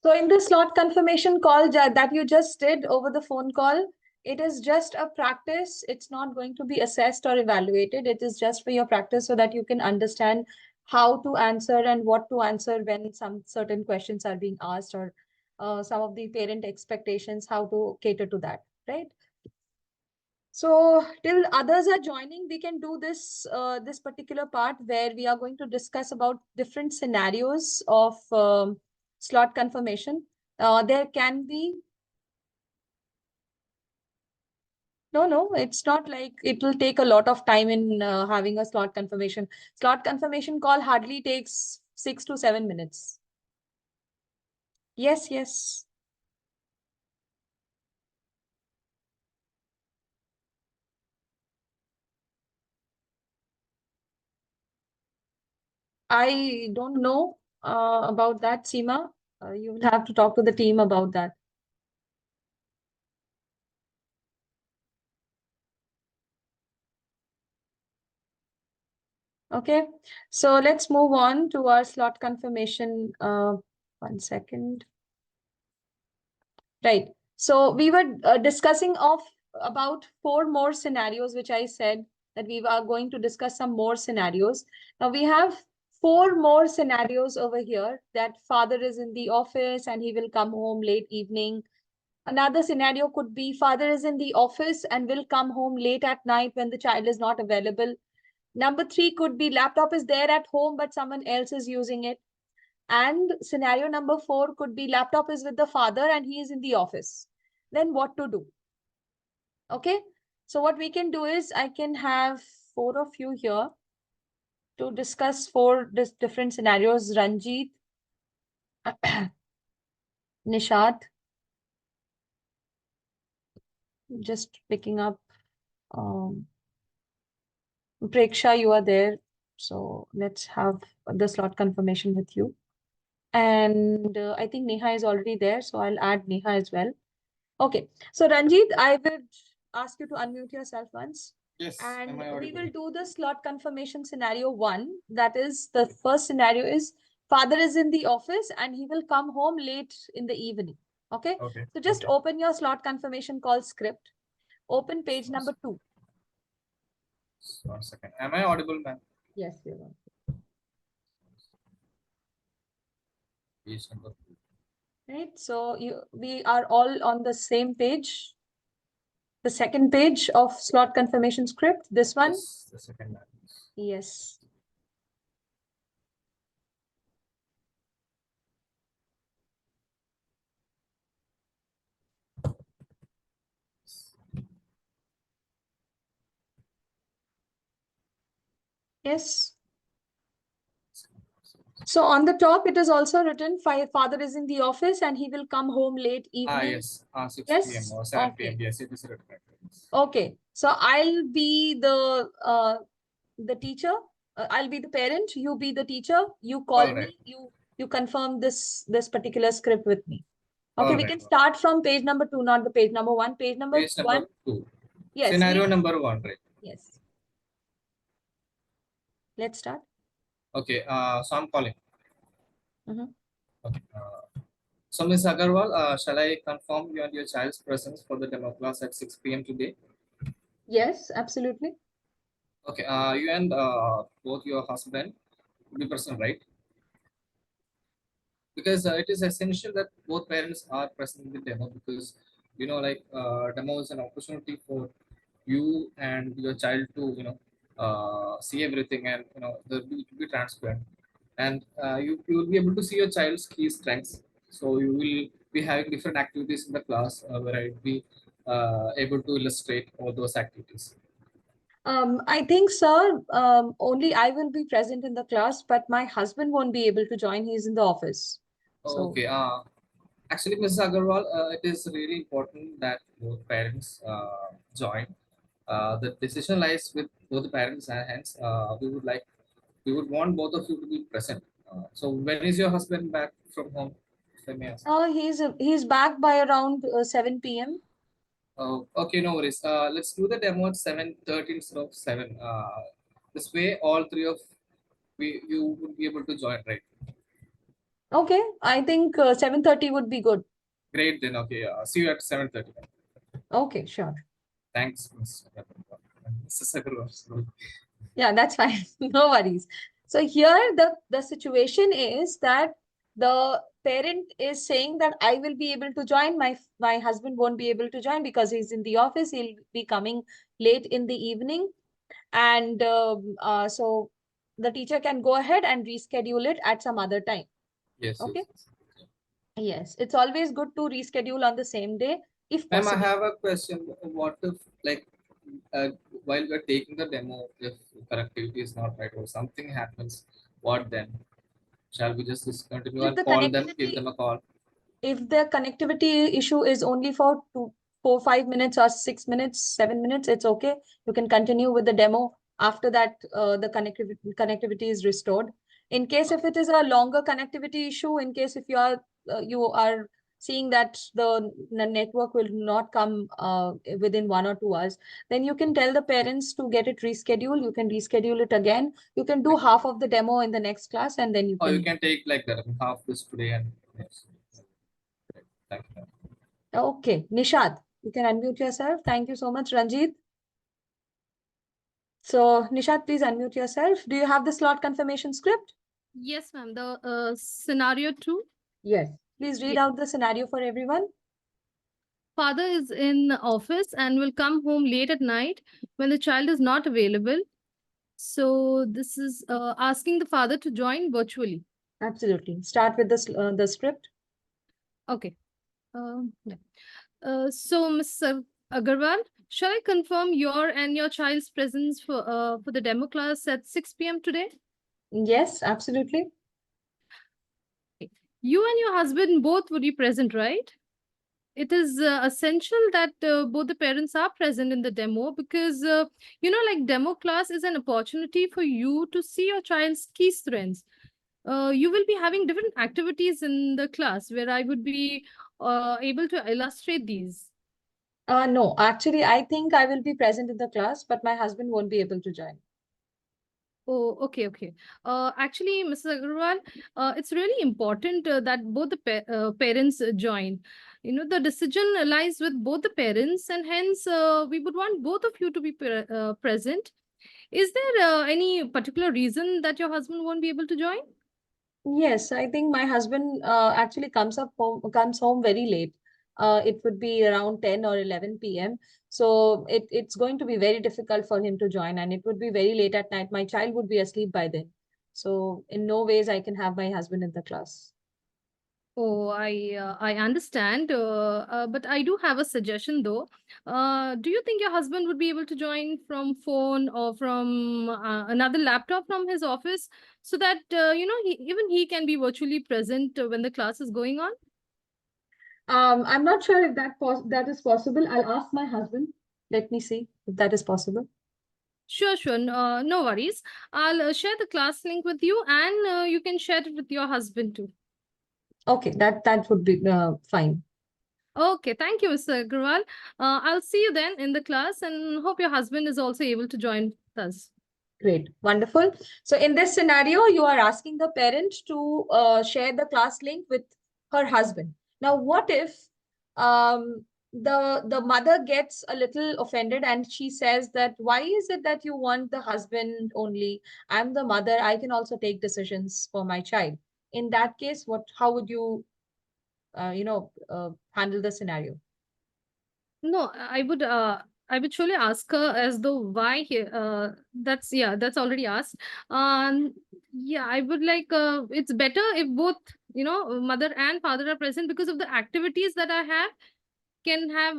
So in the slot confirmation call that you just did over the phone call, it is just a practice. It's not going to be assessed or evaluated. It is just for your practice so that you can understand how to answer and what to answer when some certain questions are being asked, or some of the parent expectations, how to cater to that, right? So till others are joining, we can do this particular part where we are going to discuss about different scenarios of slot confirmation. There can be no, it's not like it will take a lot of time in having a slot confirmation. Slot confirmation call hardly takes 6 to 7 minutes. Yes, yes. I don't know about that, Seema. You will have to talk to the team about that. Okay, so let's move on to our slot confirmation. 1 second. Right. So we were discussing of about 4 more scenarios, which I said that we are going to discuss some more scenarios. Now we have 4 more scenarios over here, that father is in the office and he will come home late evening. Another scenario could be father is in the office and will come home late at night when the child is not available. Number 3 could be laptop is there at home, but someone else is using it. And scenario number 4 could be laptop is with the father and he is in the office. Then what to do? Okay. So what we can do is I can have 4 of you here to discuss 4 different scenarios. Ranjit, Nishat, just picking up. Preksha, you are there. So let's have the slot confirmation with you. And I think Neha is already there, so I'll add Neha as well. Okay, so Ranjit, I would ask you to unmute yourself once. Yes, and am I we will audible? do the slot confirmation scenario 1. That is, the first scenario is father is in the office and he will come home late in the evening. Okay, Okay. so just Okay. open your slot confirmation call script. Open page number 2. 1 second. Am I audible, ma'am? Yes, you are. Page number 2. Right, so we are all on the same page. The second page of slot confirmation script, this one. Yes, the second one. Yes. Yes. So on the top, it is also written, father is in the office and he will come home late evening. Yes. 6 p.m. Yes. or 7 p.m. Okay. Yes, it is written. Okay. So I'll be the teacher. I'll be the parent. You be the teacher. You call All right. me. You confirm this particular script with me. Okay. All We right. can start from page number 2, not the page number 1. Page number Page number 1. 2. Yes. Scenario number 1, right? Yes. Let's start. Okay. So I'm calling. Mhm. Okay. So Ms. Agarwal, shall I confirm you and your child's presence for the demo class at 6 p.m. today? Yes, absolutely. Okay. You and both your husband will be present, right? Because it is essential that both parents are present in the demo, because like demo is an opportunity for you and your child to see everything, and to be transparent, and you will be able to see your child's key strengths. So you will be having different activities in the class where I will be able to illustrate all those activities. I think, sir, only I will be present in the class, but my husband won't be able to join. He's in the office. So, Okay. Actually, Mrs. Agarwal, it is really important that both parents join. The decision lies with both the parents, and hence we would want both of you to be present. So when is your husband back from home, if I may ask? he's back by around 7 p.m. Okay, no worries. Let's do the demo at 7:30 instead of 7. This way, all three of you would be able to join, right? Okay, I think 7:30 would be good. Great then. Okay, see you at 7:30. Okay, sure. Thanks, Mrs. Agarwal. Yeah, that's fine. No worries. So here the situation is that the parent is saying that I will be able to join, my husband won't be able to join because he's in the office, he'll be coming late in the evening, and so the teacher can go ahead and reschedule it at some other time. Yes, Okay. yes, yes. Yes, it's always good to reschedule on the same day if Ma'am, I possible. have a question. What if, like, uh, while we're taking the demo, if connectivity is not right or something happens, what then? Shall we just discontinue If and the call them, give connectivity them a call? if the connectivity issue is only for 5 minutes or 6 minutes, 7 minutes, it's okay. You can continue with the demo. After that, the connectivity is restored. In case if it is a longer connectivity issue, in case if you are seeing that the network will not come within 1 or 2 hours, then you can tell the parents to get it rescheduled. You can reschedule it again. You can do Like, half of the demo in the next class, and then you or you can. can take like that, I mean, half this today and yes. Thank you. Okay, Nishad, you can unmute yourself. Thank you so much, Ranjit. So, Nishad, please unmute yourself. Do you have the slot confirmation script? Yes, ma'am. The scenario 2. Yes. Please read Ye- out the scenario for everyone. Father is in office and will come home late at night when the child is not available. So this is asking the father to join virtually. Absolutely. Start with the script. Okay. Yeah. So, Mr. Agarwal, shall I confirm your and your child's presence for the demo class at 6 p.m. today? Yes, absolutely. You and your husband both would be present, right? It is essential that both the parents are present in the demo because like demo class is an opportunity for you to see your child's key strengths. You will be having different activities in the class where I would be able to illustrate these. No, actually, I think I will be present in the class, but my husband won't be able to join. Oh, okay, okay. Actually, Mrs. Agarwal, it's really important that both the parents join. You know, the decision lies with both the parents, and hence we would want both of you to be present. Is there any particular reason that your husband won't be able to join? Yes, I think my husband actually comes home very late. It would be around 10 or 11 p.m. So it's going to be very difficult for him to join, and it would be very late at night. My child would be asleep by then. So in no ways I can have my husband in the class. Oh, I understand, but I do have a suggestion though. Do you think your husband would be able to join from phone or from another laptop from his office so that even he can be virtually present when the class is going on? I'm not sure if that is possible. I'll ask my husband. Let me see if that is possible. Sure, sure. No worries. I'll share the class link with you, and you can share it with your husband too. Okay, that would be fine. Okay, thank you, Mr. Agrawal. I'll see you then in the class and hope your husband is also able to join us. Great, wonderful. So in this scenario, you are asking the parent to share the class link with her husband. Now, what if the mother gets a little offended and she says that why is it that you want the husband only? I'm the mother. I can also take decisions for my child. In that case, how would you handle the scenario? No, I would surely ask her as though why that's already asked. Yeah, I would like it's better if both, mother and father are present because of the activities that I have can have,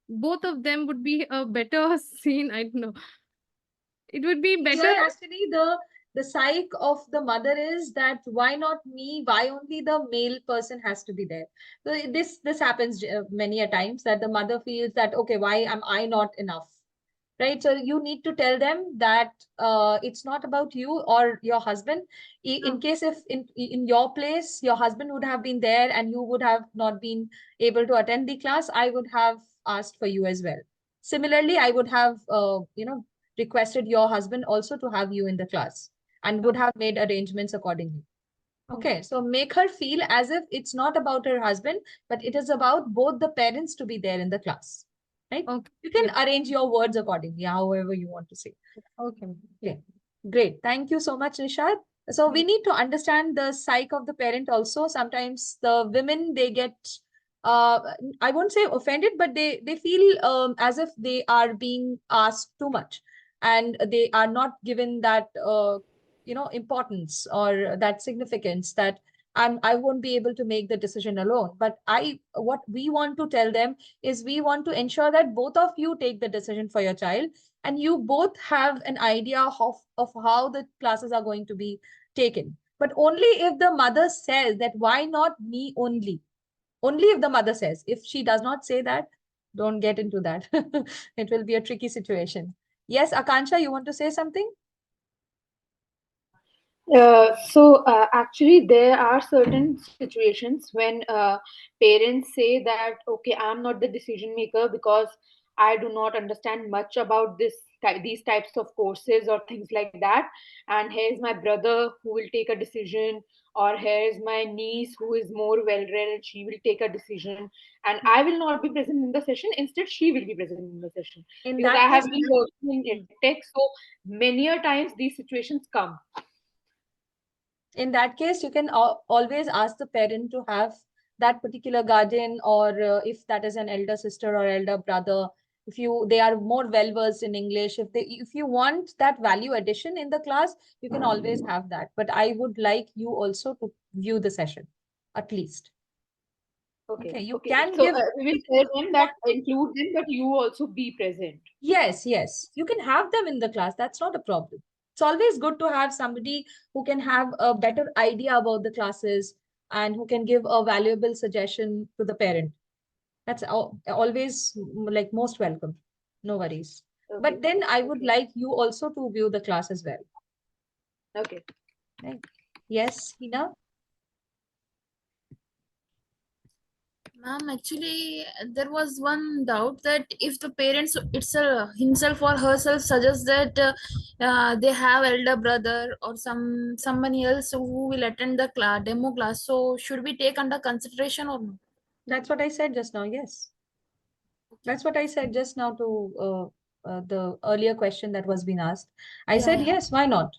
both of them would be a better scene. I don't know. It would be better. Here actually the psyche of the mother is that why not me, why only the male person has to be there. So this happens many a times that the mother feels that okay, why am I not enough, right? So you need to tell them that it's not about you or your husband. In Oh. case if in your place your husband would have been there and you would have not been able to attend the class, I would have asked for you as well. Similarly, I would have requested your husband also to have you in the class and would have made arrangements accordingly. Okay, so make her feel as if it's not about her husband, but it is about both the parents to be there in the class, right? Okay. You can Yeah. arrange your words accordingly, however you want to say. Okay. Yeah, great. Thank you so much, Nishad. So we need to understand the psyche of the parent also. Sometimes the women, they get, uh, I won't say offended, but they feel as if they are being asked too much, and they are not given that importance or that significance that I won't be able to make the decision alone. But what we want to tell them is we want to ensure that both of you take the decision for your child, and you both have an idea of how the classes are going to be taken. But only if the mother says that, why not me only? Only if the mother says. If she does not say that, don't get into that. It will be a tricky situation. Yes, Akansha, you want to say something? Actually, there are certain situations when parents say that, okay, I'm not the decision maker because I do not understand much about these types of courses or things like that. And here's my brother who will take a decision, or here's my niece who is more well read and she will take a decision. And I will not be present in the session. Instead, she will be present in the session In because that I have case, been working in tech. So many a times these situations come. you can always ask the parent to have that particular guardian, or if that is an elder sister or elder brother, if they are more well versed in English, if you want that value addition in the class, you can always have that. But I would like you also to view the session, at least. Okay, you Okay. can So give. we will tell them that include them, but you also be present. Yes, you can have them in the class. That's not a problem. It's always good to have somebody who can have a better idea about the classes and who can give a valuable suggestion to the parent. That's always like most welcome. No worries. Okay. But then I would Okay. like you also to view the class as well. Okay. Right? Yes, Hina? Ma'am, actually, there was one doubt that if the parents itself, himself or herself suggests that they have elder brother or someone else who will attend the demo class, so should we take under consideration or not? That's what I said just now. Yes. That's what I said just now to the earlier question that was being asked. I Yeah, said, yeah. yes, why not?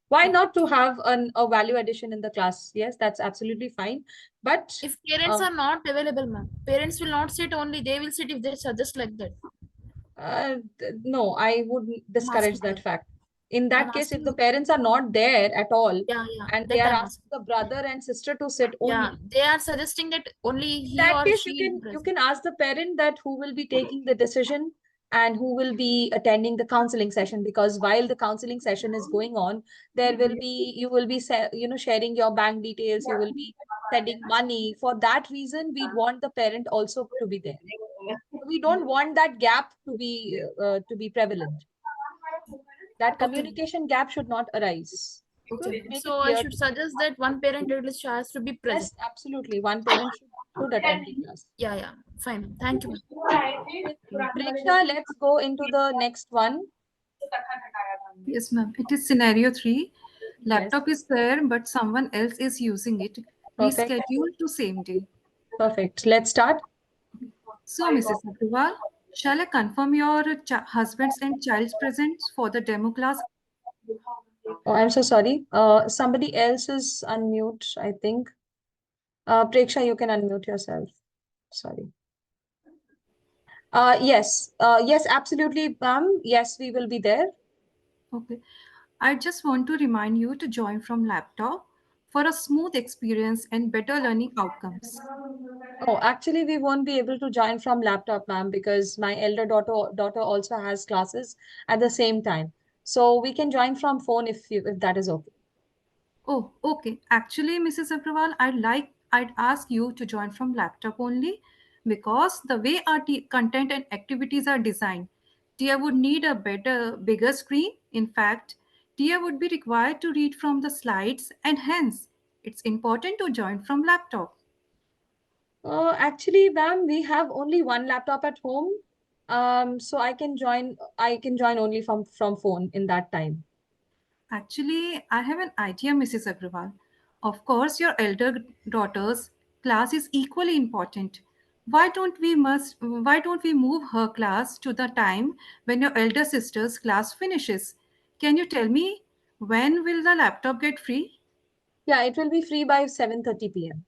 Why Okay. not to have a value addition in the class? Yes, that's absolutely fine. But If parents are not available, ma'am, parents will not sit only, they will sit if they suggest like that. no, I would I'm discourage asking that you. fact. In I'm that case, if asking the you. parents are not there at all Yeah, and they that are I'm asking asking. the brother and sister to sit Yeah, only, they are suggesting that only in he that or case, she will be you present. can ask the parent that who will be taking the decision and who will be attending the counseling session, because while the counseling session is going on, there will be you will be sharing your bank details, you will be sending money. For that reason, we want the parent also to be there. We don't want that gap to be prevalent. That Okay. communication gap should not arise. Okay. Make it So I clear. should suggest that one parent at least has to be present. Yes, absolutely. One parent should attend the class. Yeah, yeah. Fine. Thank you, ma'am. Preksha, let's go into the next one. Yes, ma'am. It is scenario 3. Yes, Laptop is there, but someone else is using it. perfect. Reschedule to same day. Perfect. Let's start. So, Mrs. Agrawal, shall I confirm your husband's and child's presence for the demo class? Oh, I'm so sorry. Somebody else is unmute, I think. Preksha, you can unmute yourself. Sorry. Yes, absolutely, ma'am. Yes, we will be there. Okay. I just want to remind you to join from laptop for a smooth experience and better learning outcomes. Oh, actually, we won't be able to join from laptop, ma'am, because my elder daughter also has classes at the same time. So we can join from phone if that is okay. Oh, okay. Actually, Mrs. Agrawal, I'd ask you to join from laptop only because the way our content and activities are designed, Tia would need a bigger screen. In fact, Tia would be required to read from the slides, and hence, it's important to join from laptop. Actually, ma'am, we have only one laptop at home. So I can join only from phone in that time. Actually, I have an idea, Mrs. Agrawal. Of course, your elder daughter's class is equally important. Why don't we move her class to the time when your elder sister's class finishes? Can you tell me when will the laptop get free? Yeah, it will be free by 7:30 p.m.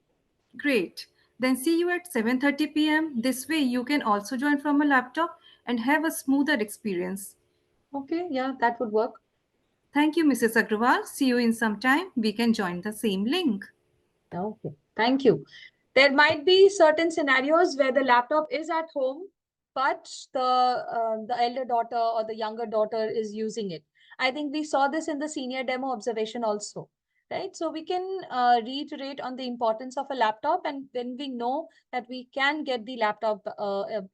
Great. Then see you at 7:30 p.m. This way you can also join from a laptop and have a smoother experience. Okay, yeah, that would work. Thank you, Mrs. Agrawal. See you in some time. We can join the same link. Okay, thank you. There might be certain scenarios where the laptop is at home, but the elder daughter or the younger daughter is using it. I think we saw this in the senior demo observation also, right? So we can reiterate on the importance of a laptop, and when we know that we can get the laptop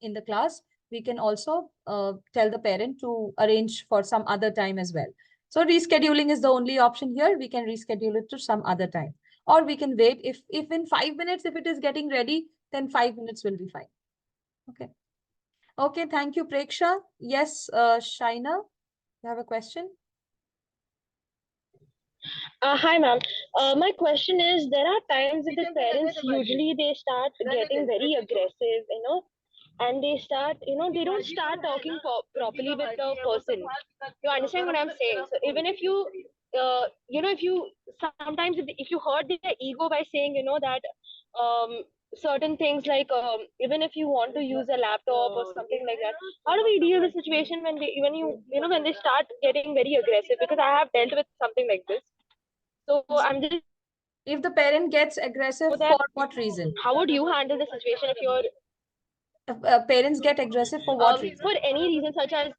in the class, we can also tell the parent to arrange for some other time as well. So rescheduling is the only option here. We can reschedule it to some other time, or we can wait. If in 5 minutes, if it is getting ready, then 5 minutes will be fine. Okay, thank you, Preksha. Yes, Shaina, you have a question? Hi, ma'am. My question is, there are times that the parents usually they start getting very aggressive, and they start, they don't start talking properly with the person. You understand what I'm saying? So even if you, if you sometimes if you hurt their ego by saying, that certain things like even if you want to use a laptop or something like that, how do we deal with the situation when they start getting very aggressive? Because I have dealt with something like this. So I'm just If the parent gets aggressive, that for what reason? how would you handle the situation if you're Parents get aggressive for what reason? for any reason, such as,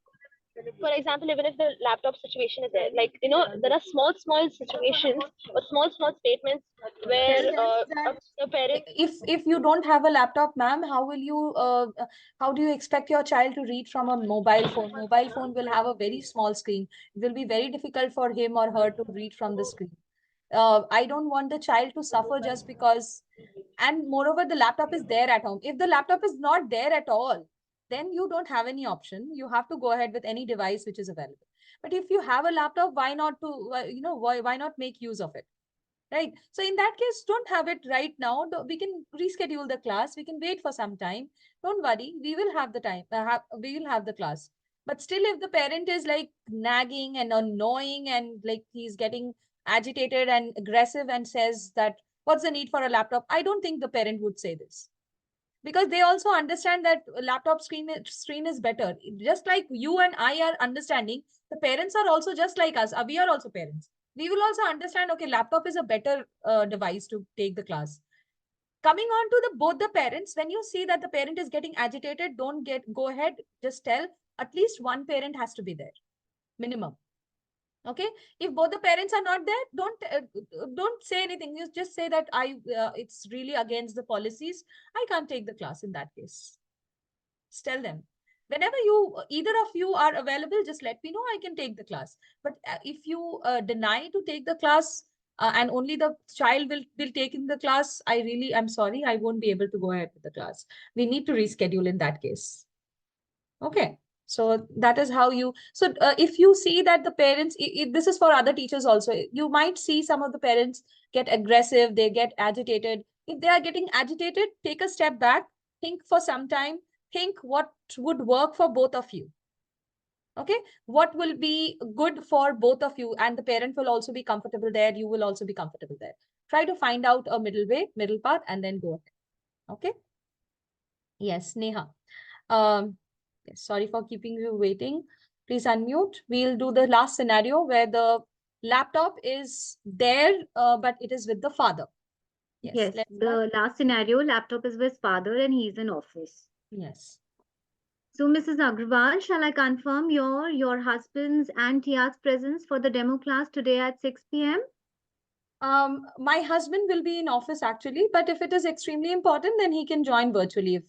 for example, even if the laptop situation is there, like there are small situations or small statements where the parent If you don't have a laptop, ma'am, how do you expect your child to read from a mobile phone? Mobile phone will have a very small screen. It will be very difficult for him or her to read from the screen. I don't want the child to suffer just because, and moreover, the laptop is there at home. If the laptop is not there at all, then you don't have any option. You have to go ahead with any device which is available. But if you have a laptop, why not make use of it? Right. So in that case, don't have it right now. We can reschedule the class. We can wait for some time. Don't worry. We will have the time. We will have the class. But still, if the parent is like nagging and annoying and like he's getting agitated and aggressive and says that, what's the need for a laptop? I don't think the parent would say this, because they also understand that laptop screen is better. Just like you and I are understanding, the parents are also just like us. We are also parents. We will also understand, okay, laptop is a better device to take the class. Coming on to both the parents, when you see that the parent is getting agitated, don't go ahead. Just tell at least one parent has to be there, minimum. Okay, if both the parents are not there, don't say anything. You just say that it's really against the policies. I can't take the class in that case. Just tell them. Whenever either of you are available, just let me know. I can take the class. But if you deny to take the class and only the child will take in the class, I'm sorry, I won't be able to go ahead with the class. We need to reschedule in that case. Okay. So that is how if you see that the parents, this is for other teachers also, you might see some of the parents get aggressive, they get agitated. If they are getting agitated, take a step back, think for some time, think what would work for both of you. Okay, what will be good for both of you, and the parent will also be comfortable there, you will also be comfortable there. Try to find out a middle path, and then go ahead. Okay. Yes, Neha. Sorry for keeping you waiting. Please unmute. We'll do the last scenario where the laptop is there, but it is with the father. Yes, let's the last scenario, laptop is with father and he's in office. Yes. So, Mrs. Agrawal, shall I confirm your husband's and Tia's presence for the demo class today at 6 p.m.? My husband will be in office actually, but if it is extremely important, then he can join virtually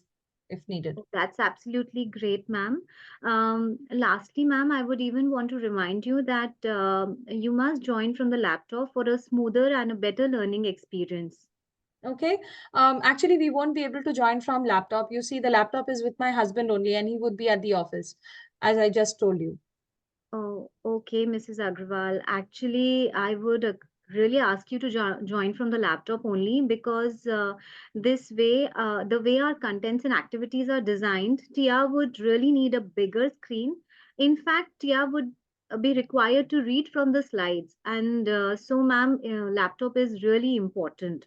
if needed. That's absolutely great, ma'am. Lastly, ma'am, I would even want to remind you that you must join from the laptop for a smoother and a better learning experience. Okay. Actually, we won't be able to join from laptop. You see, the laptop is with my husband only, and he would be at the office, as I just told you. Oh, okay, Mrs. Agrawal. Actually, I would really ask you to join from the laptop only, because this way, the way our contents and activities are designed, Tia would really need a bigger screen. In fact, Tia would be required to read from the slides. And so, ma'am, laptop is really important.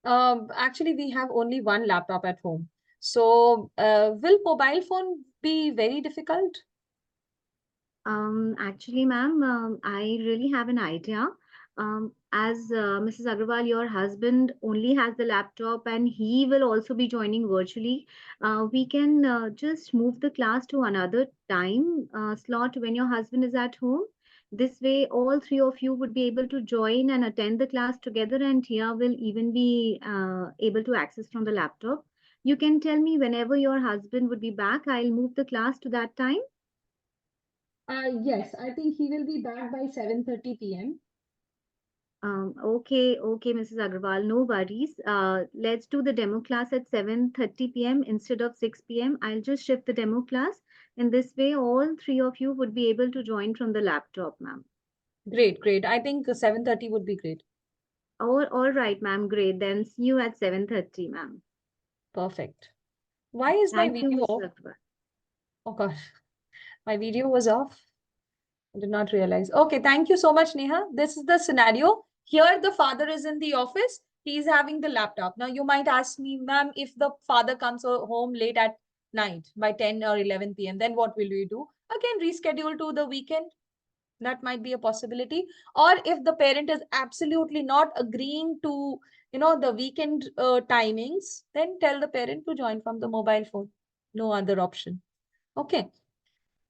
Actually, we have only one laptop at home. So, will mobile phone be very difficult? Actually, ma'am, I really have an idea. As Mrs. Agarwal, your husband only has the laptop and he will also be joining virtually. We can just move the class to another time slot when your husband is at home. This way, all three of you would be able to join and attend the class together, and Tia will even be able to access from the laptop. You can tell me whenever your husband would be back. I'll move the class to that time. Yes, I think he will be back by 7:30 p.m. Okay, Mrs. Agarwal, no worries. Let's do the demo class at 7:30 p.m. instead of 6 p.m. I'll just shift the demo class. In this way, all three of you would be able to join from the laptop, ma'am. Great, great. I think 7:30 would be great. All right, ma'am. Great. Then see you at 7:30, ma'am. Perfect. Why is my Thank you, video Mrs. off? Agarwal. Oh gosh, my video was off. I did not realize. Okay, thank you so much, Neha. This is the scenario. Here, the father is in the office. He's having the laptop. Now, you might ask me, ma'am, if the father comes home late at night by 10 or 11 p.m., then what will we do? Again, reschedule to the weekend. That might be a possibility. Or if the parent is absolutely not agreeing to, the weekend timings, then tell the parent to join from the mobile phone. No other option. Okay.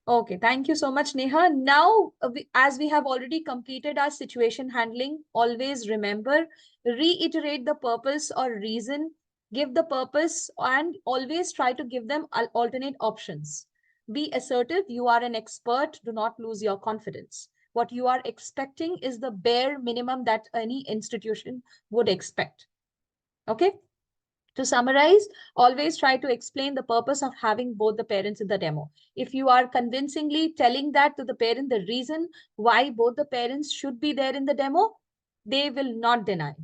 Okay, thank you so much, Neha. Now, as we have already completed our situation handling, always remember, reiterate the purpose or reason, give the purpose, and always try to give them alternate options. Be assertive. You are an expert. Do not lose your confidence. What you are expecting is the bare minimum that any institution would expect. Okay? To summarize, always try to explain the purpose of having both the parents in the demo. If you are convincingly telling that to the parent, the reason why both the parents should be there in the demo, they will not deny.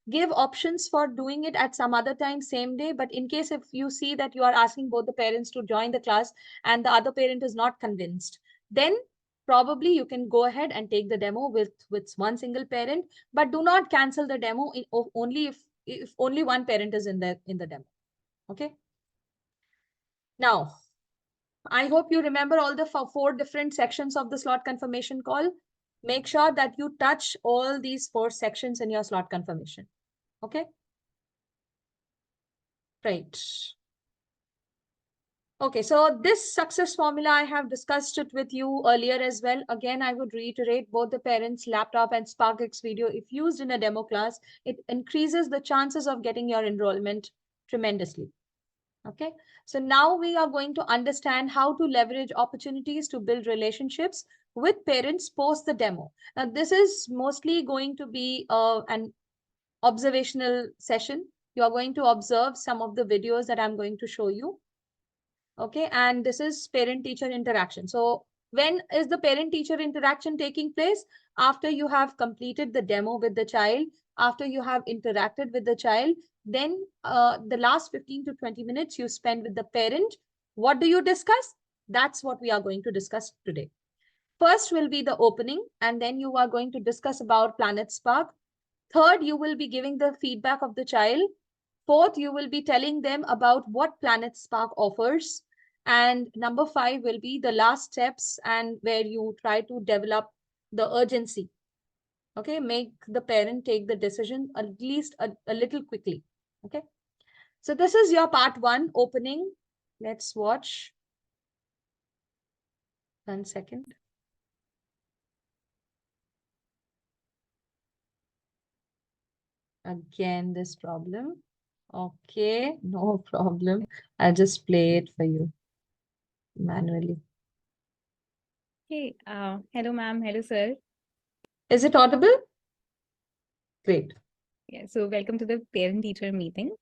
Give options for doing it at some other time, same day. But in case if you see that you are asking both the parents to join the class and the other parent is not convinced, then probably you can go ahead and take the demo with one single parent, but do not cancel the demo only if only one parent is in the demo. Okay. Now, I hope you remember all the four different sections of the slot confirmation call. Make sure that you touch all these 4 sections in your slot confirmation. Okay. Right. Okay, so this success formula, I have discussed it with you earlier as well. Again, I would reiterate, both the parents' laptop and SparkX video, if used in a demo class, it increases the chances of getting your enrollment tremendously. Okay, so now we are going to understand how to leverage opportunities to build relationships with parents post the demo. Now, this is mostly going to be an observational session. You are going to observe some of the videos that I'm going to show you. Okay, and this is parent-teacher interaction. So when is the parent-teacher interaction taking place? After you have completed the demo with the child, after you have interacted with the child, then the last 15 to 20 minutes you spend with the parent. What do you discuss? That's what we are going to discuss today. First will be the opening, and then you are going to discuss about Planet Spark. Third, you will be giving the feedback of the child. Fourth, you will be telling them about what Planet Spark offers. And number 5 will be the last steps and where you try to develop the urgency. Okay, make the parent take the decision at least a little quickly. Okay, so this is your part 1 opening. Let's watch. 1 second. Again, this problem. Okay, no problem. I'll just play it for you manually. Hey, hello, ma'am. Hello, sir. Is it audible? Great. Yeah, so welcome to the parent-teacher meeting.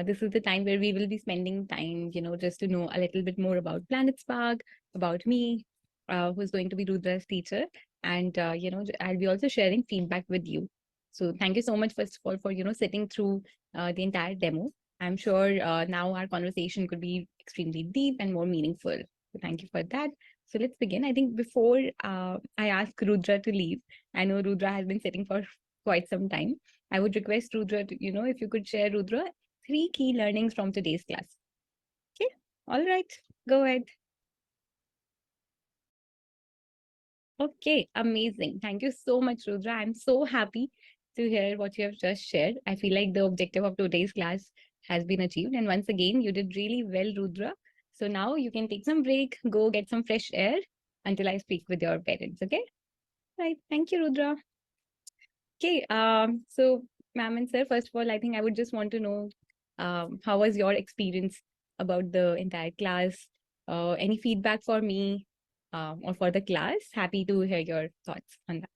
This is the time where we will be spending time, just to know a little bit more about Planet Spark, about me, who's going to be Rudra's teacher. and I'll be also sharing feedback with you. So thank you so much, first of all, for sitting through the entire demo. I'm sure now our conversation could be extremely deep and more meaningful. So thank you for that. So let's begin. I think before I ask Rudra to leave, I know Rudra has been sitting for quite some time. I would request Rudra to, if you could share, Rudra, 3 key learnings from today's class. Okay, all right, go ahead. Okay, amazing. Thank you so much, Rudra. I'm so happy to hear what you have just shared. I feel like the objective of today's class has been achieved. And once again, you did really well, Rudra. So now you can take some break, go get some fresh air until I speak with your parents. Okay? Right. Thank you, Rudra. Okay. So, ma'am and sir, first of all, I think I would just want to know how was your experience about the entire class? Any feedback for me or for the class? Happy to hear your thoughts on that.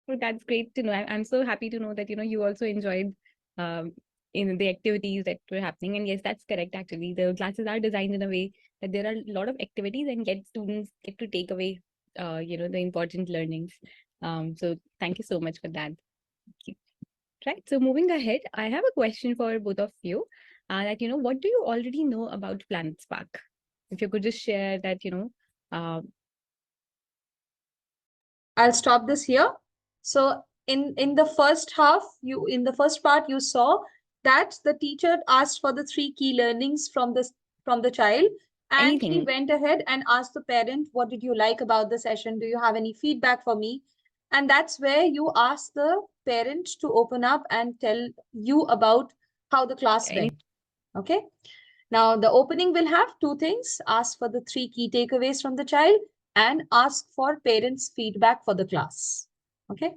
So that's great to know. I'm so happy to know that you also enjoyed in the activities that were happening. And yes, that's correct. Actually, the classes are designed in a way that there are a lot of activities and students get to take away the important learnings. So thank you so much for that. Right. So moving ahead, I have a question for both of you. That what do you already know about Planet Spark? If you could just share that, I'll stop this here. So in the first half, in the first part, you saw that the teacher asked for the 3 key learnings from the child, and he Anything. went ahead and asked the parent, what did you like about the session? Do you have any feedback for me? And that's where you ask the parent to open up and tell you about how the class went. Okay. Now the opening will have 2 things: ask for the 3 key takeaways from the child and ask for parents' feedback for the class. Okay.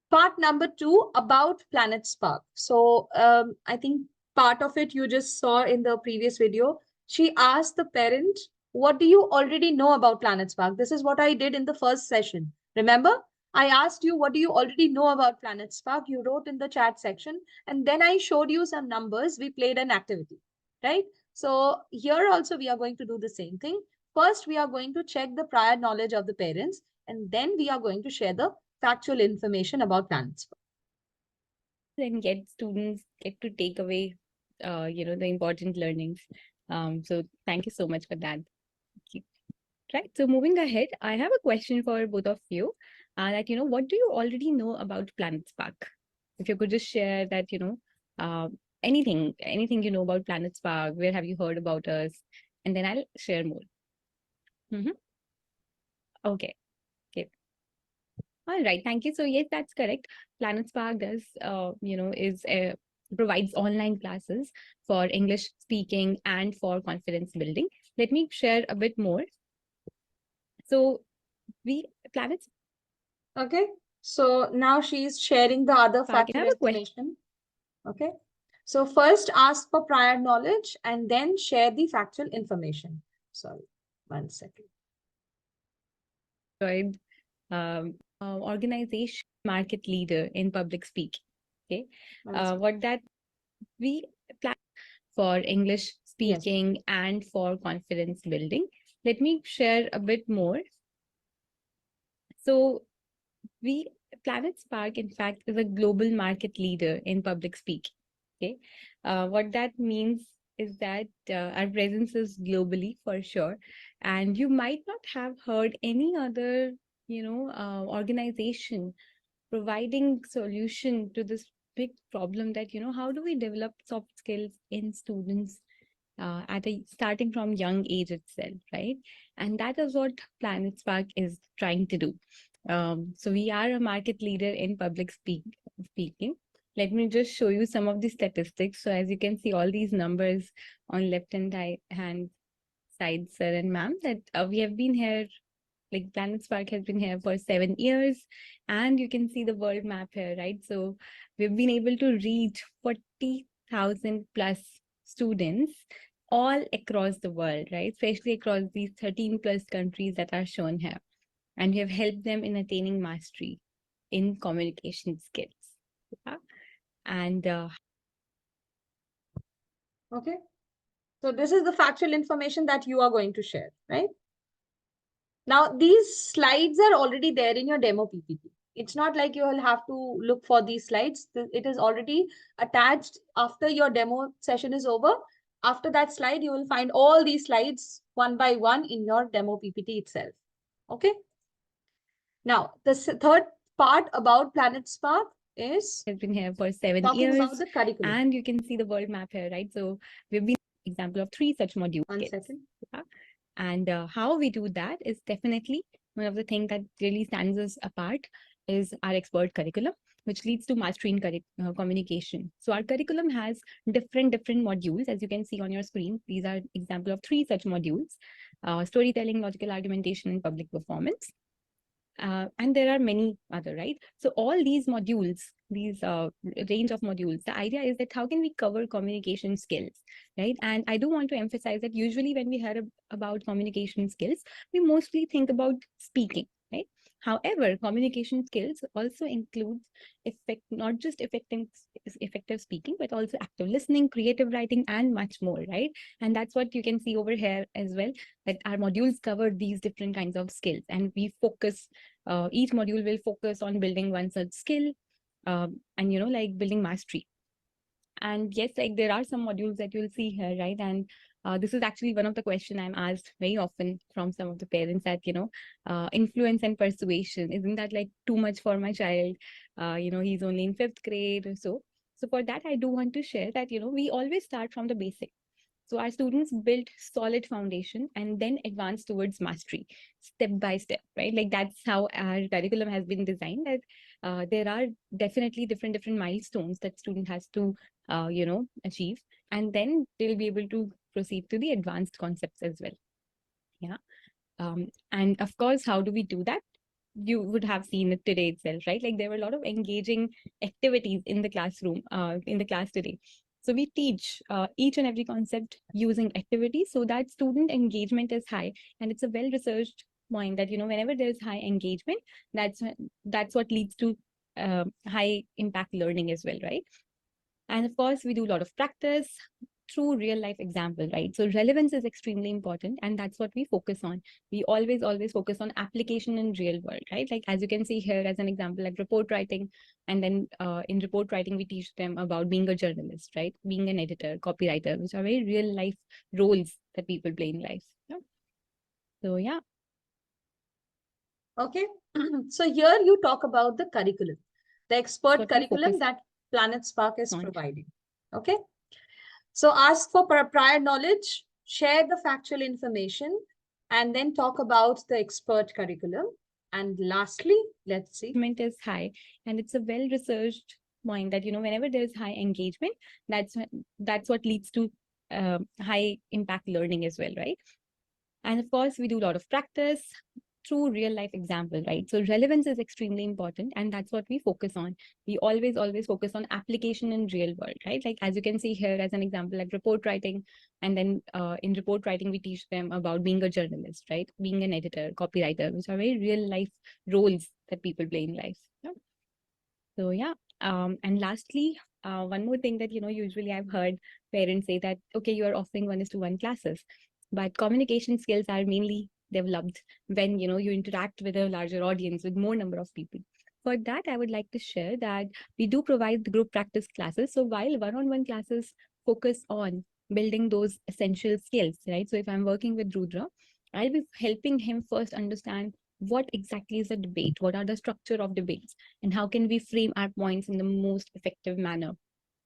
Part number 2 about Planet Spark. So I think part of it you just saw in the previous video. She asked the parent, what do you already know about Planet Spark? This is what I did in the first session. Remember? I asked you, what do you already know about Planet Spark? You wrote in the chat section, and then I showed you some numbers. We played an activity, right? So here also we are going to do the same thing. First, we are going to check the prior knowledge of the parents, and then we are going to share the factual information about Planet Spark. And students get to take away, the important learnings. So thank you so much for that. Right. So moving ahead, I have a question for both of you. That what do you already know about Planet Spark? If you could just share that, anything you know about Planet Spark. Where have you heard about us? And then I'll share more. Okay. All right, thank you. So yes, that's correct. Planet Spark does, provides online classes for English speaking and for confidence building. Let me share a bit more. So Planet. Okay. So now she's sharing the other Spark, factual I have a information. Okay. So first ask for prior knowledge and then share the factual information. Sorry, 1 second. Organization market leader in public speaking. Okay. What that we plan for English speaking and for confidence building. Let me share a bit more. So Planet Spark, in fact, is a global market leader in public speaking. Okay. What that means is that our presence is globally for sure. And you might not have heard any other, organization providing solution to this big problem that, how do we develop soft skills in students starting from young age itself, right? And that is what Planet Spark is trying to do. So we are a market leader in public speaking. Let me just show you some of the statistics. So as you can see, all these numbers on left hand side, sir and ma'am, that we have been here, like Planet Spark has been here for 7 years, and you can see the world map here, right? So we've been able to reach 40,000 plus students all across the world, right? Especially across these 13 plus countries that are shown here. And we have helped them in attaining mastery in communication skills. Yeah? And okay. So this is the factual information that you are going to share, right? Now, these slides are already there in your demo PPT. It's not like you will have to look for these slides. It is already attached after your demo session is over. After that slide, you will find all these slides one by one in your demo PPT itself. Okay. Now, the third part about Planet Spark is Has been here for 7 talking years, about the curriculum. and you can see the world map here, right? So we've been example of 3 such modules. One second. Yeah. And how we do that is definitely one of the things that really stands us apart is our expert curriculum, which leads to mastery in communication. So our curriculum has different modules, as you can see on your screen. These are example of 3 such modules: storytelling, logical argumentation, and public performance. And there are many other, right? So all these modules, these range of modules, the idea is that how can we cover communication skills, right? And I do want to emphasize that usually when we hear about communication skills, we mostly think about speaking, right? However, communication skills also includes not just effective speaking, but also active listening, creative writing, and much more, right? And that's what you can see over here as well, that our modules cover these different kinds of skills, and we focus, each module will focus on building one such skill, and like building mastery. And yes, like there are some modules that you'll see here, right? And this is actually one of the questions I'm asked very often from some of the parents, that influence and persuasion, isn't that like too much for my child? He's only in 5th grade or so. So for that, I do want to share that we always start from the basic. So our students build solid foundation and then advance towards mastery, step by step, right? Like that's how our curriculum has been designed. That there are definitely different milestones that student has to achieve, and then they'll be able to proceed to the advanced concepts as well. Yeah. And of course, how do we do that? You would have seen it today itself, right? Like there were a lot of engaging activities in the classroom, in the class today. So we teach each and every concept using activities so that student engagement is high. And it's a well-researched point that, whenever there's high engagement, that's what leads to high impact learning as well, right? And of course, we do a lot of practice through real life example, right? So relevance is extremely important, and that's what we focus on. We always focus on application in real world, right? Like as you can see here as an example, like report writing, and then in report writing, we teach them about being a journalist, right? Being an editor, copywriter, which are very real life roles that people play in life. Yeah. So yeah. Okay. So here you talk about the curriculum, the expert what we curriculum focus that Planet Spark is on. providing. Okay. So ask for prior knowledge, share the factual information, and then talk about the expert curriculum. And lastly, let's see. Engagement is high, and it's a well-researched point that whenever there's high engagement, that's what leads to high impact learning as well, right? And of course, we do a lot of practice through real life example, right? So relevance is extremely important, and that's what we focus on. We always focus on application in real world, right? Like as you can see here as an example, like report writing, and then in report writing, we teach them about being a journalist, right? Being an editor, copywriter, which are very real life roles that people play in life. Yeah. So yeah. And lastly, one more thing that usually I've heard parents say that, okay, you are offering 1:1 classes, but communication skills are mainly developed when you interact with a larger audience, with more number of people. For that, I would like to share that we do provide group practice classes. So while one-on-one classes focus on building those essential skills, right? So if I'm working with Rudra, I'll be helping him first understand what exactly is a debate, what are the structure of debates, and how can we frame our points in the most effective manner,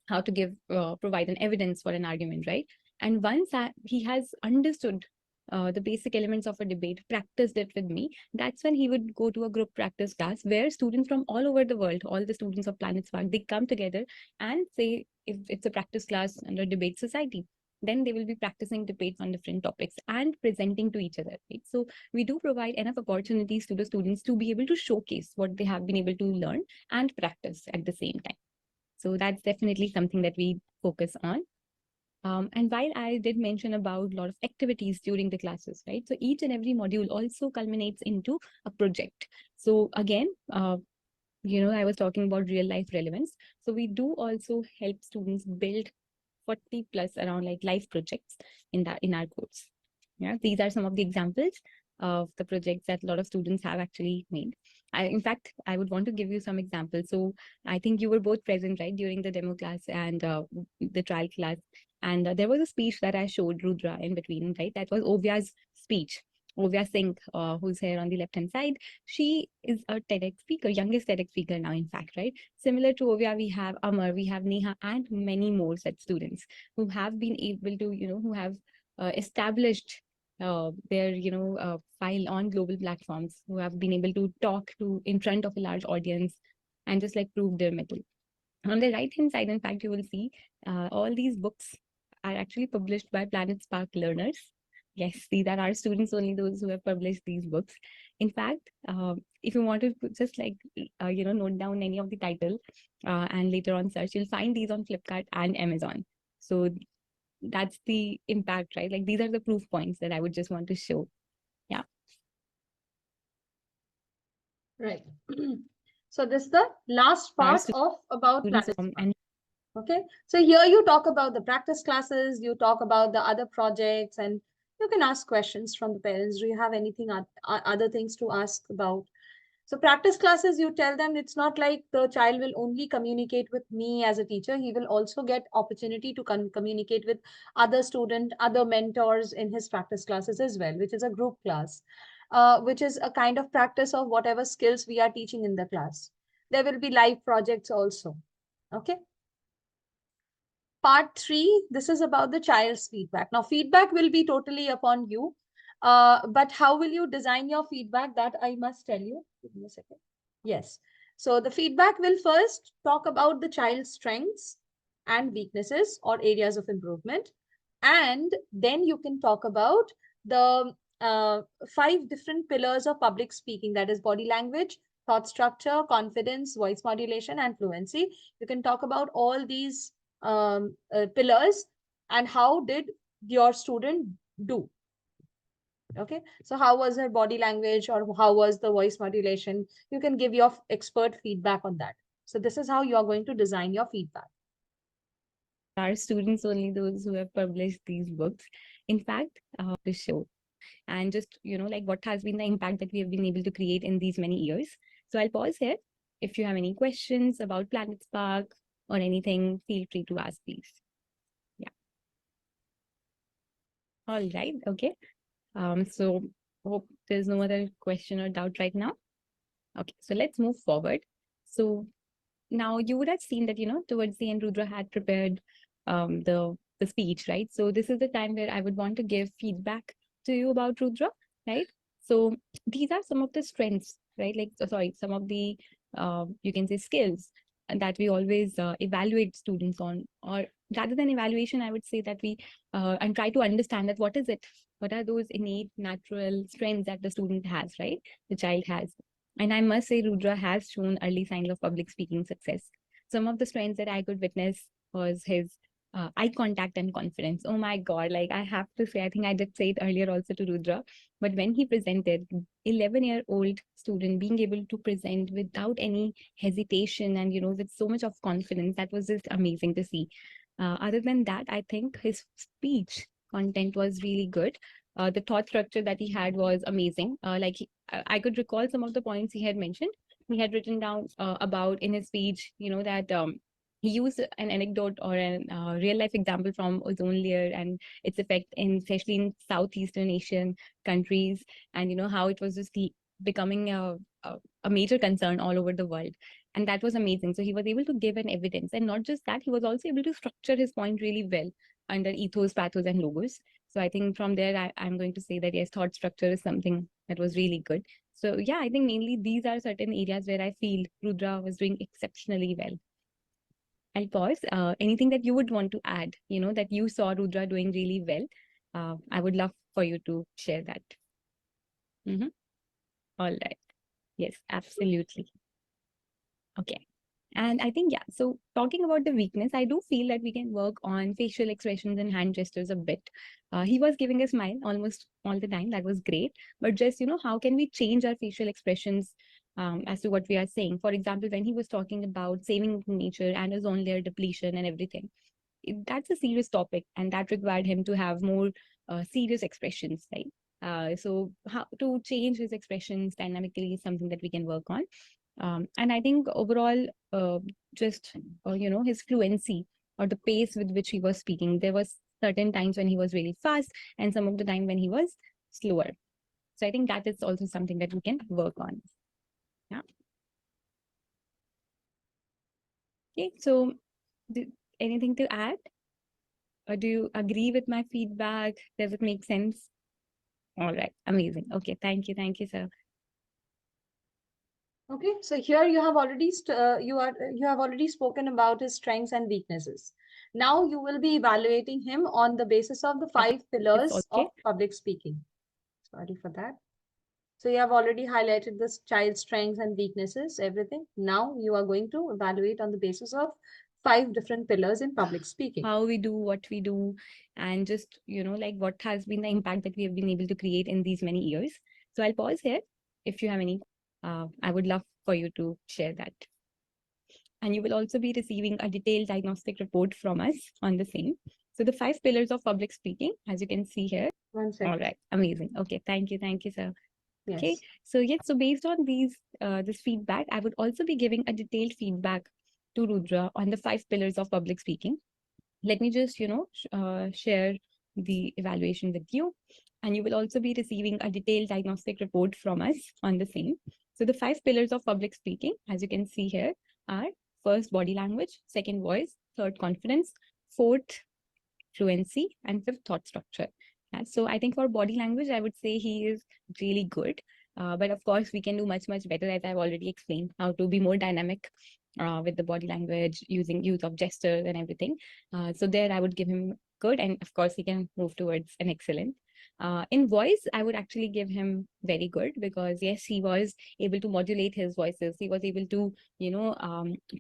how to provide an evidence for an argument, right? And once he has understood the basic elements of a debate, practiced it with me, that's when he would go to a group practice class where students from all over the world, all the students of Planet Spark, they come together and say, if it's a practice class under Debate Society, then they will be practicing debates on different topics and presenting to each other, right? So we do provide enough opportunities to the students to be able to showcase what they have been able to learn and practice at the same time. So that's definitely something that we focus on. And while I did mention about a lot of activities during the classes, right? So each and every module also culminates into a project. So again, I was talking about real life relevance. So we do also help students build 40 plus around like life projects in our course. Yeah, these are some of the examples. of the projects that a lot of students have actually made. In fact, I would want to give you some examples. So I think you were both present, right, during the demo class and the trial class. And there was a speech that I showed Rudra in between, right? That was Ovya's speech. Ovya Singh, who's here on the left-hand side. She is a TEDx speaker, youngest TEDx speaker now, in fact, right? Similar to Ovya, we have Amar, we have Neha, and many more such students who have been able to, who have established their, file on global platforms, who have been able to talk to in front of a large audience and just like prove their mettle. On the right-hand side, in fact, you will see all these books are actually published by Planet Spark learners. Yes, these are our students, only those who have published these books. In fact, if you want to just like, note down any of the title and later on search, you'll find these on Flipkart and Amazon. So that's the impact, right? Like these are the proof points that I would just want to show. Yeah. Right. So this is the last part of about Students Planet Spark. and Okay, so here you talk about the practice classes, you talk about the other projects, and you can ask questions from the parents. Do you have anything other things to ask about? So practice classes, you tell them it's not like the child will only communicate with me as a teacher. He will also get opportunity to communicate with other student, other mentors in his practice classes as well, which is a group class, which is a kind of practice of whatever skills we are teaching in the class. There will be live projects also. Okay. Part 3, this is about the child's feedback. Now, feedback will be totally upon you. But how will you design your feedback? That I must tell you. Give me a second. Yes. So the feedback will first talk about the child's strengths and weaknesses or areas of improvement. And then you can talk about the 5 different pillars of public speaking. That is body language, thought structure, confidence, voice modulation, and fluency. You can talk about all these pillars and how did your student do. Okay, so how was her body language or how was the voice modulation? You can give your expert feedback on that. So this is how you are going to design your feedback. our students, only those who have published these books. In fact, to show and just, like what has been the impact that we have been able to create in these many years. So I'll pause here. If you have any questions about Planet Spark or anything, feel free to ask, please. Yeah. All right. Okay. So hope there's no other question or doubt right now. Okay, so let's move forward. So now you would have seen that, towards the end, Rudra had prepared the speech, right? So this is the time where I would want to give feedback to you about Rudra, right? So these are some of the strengths, right? Like, sorry, some of the, you can say, skills that we always evaluate students on, or rather than evaluation, I would say that we and try to understand that what is it? What are those innate natural strengths that the student has, right? The child has. And I must say, Rudra has shown early signs of public speaking success. Some of the strengths that I could witness was his eye contact and confidence. Oh my God, like I have to say, I think I did say it earlier also to Rudra, but when he presented, 11-year-old student being able to present without any hesitation and, with so much of confidence, that was just amazing to see. Other than that, I think his speech content was really good. The thought structure that he had was amazing. I could recall some of the points he had mentioned. He had written down about in his speech, that he used an anecdote or a real life example from ozone layer and its effect especially in Southeastern Asian countries, and how it was just becoming a major concern all over the world. And that was amazing. So he was able to give an evidence, and not just that, he was also able to structure his point really well under ethos, pathos, and logos. So I think from there, I'm going to say that yes, thought structure is something that was really good. So yeah, I think mainly these are certain areas where I feel Rudra was doing exceptionally well. I'll pause. Anything that you would want to add, that you saw Rudra doing really well, I would love for you to share that. All right. Yes, absolutely. Okay. And I think, yeah, so talking about the weakness, I do feel that we can work on facial expressions and hand gestures a bit. He was giving a smile almost all the time. That was great. But just, how can we change our facial expressions as to what we are saying? For example, when he was talking about saving nature and ozone layer depletion and everything, that's a serious topic, and that required him to have more serious expressions, right? So how to change his expressions dynamically is something that we can work on. And I think overall, just his fluency or the pace with which he was speaking, there was certain times when he was really fast and some of the time when he was slower. So I think that is also something that we can work on. Yeah. Okay, so anything to add? Or do you agree with my feedback? Does it make sense? All right, amazing. Okay, thank you, sir. Okay, so here you have already you have already spoken about his strengths and weaknesses. Now you will be evaluating him on the basis of the 5 pillars okay. of public speaking. Sorry for that. So you have already highlighted this child's strengths and weaknesses, everything. Now you are going to evaluate on the basis of 5 different pillars in public speaking. How we do what we do, and just, like what has been the impact that we have been able to create in these many years. So I'll pause here. If you have any, I would love for you to share that. And you will also be receiving a detailed diagnostic report from us on the same. So the 5 pillars of public speaking, as you can see here. 1 second. All right, amazing. Okay, thank you, sir. Yes. Okay, so yes, so based on these this feedback, I would also be giving a detailed feedback to Rudra on the 5 pillars of public speaking. Let me just share the evaluation with you, and you will also be receiving a detailed diagnostic report from us on the same. So the 5 pillars of public speaking, as you can see here, are first, body language; second, voice; third, confidence; fourth, fluency; and fifth, thought structure. So I think for body language, I would say he is really good. But of course, we can do much, much better, as I've already explained, how to be more dynamic with the body language, using use of gestures and everything. So there I would give him good, and of course, he can move towards an excellent. In voice, I would actually give him very good, because yes, he was able to modulate his voices. He was able to,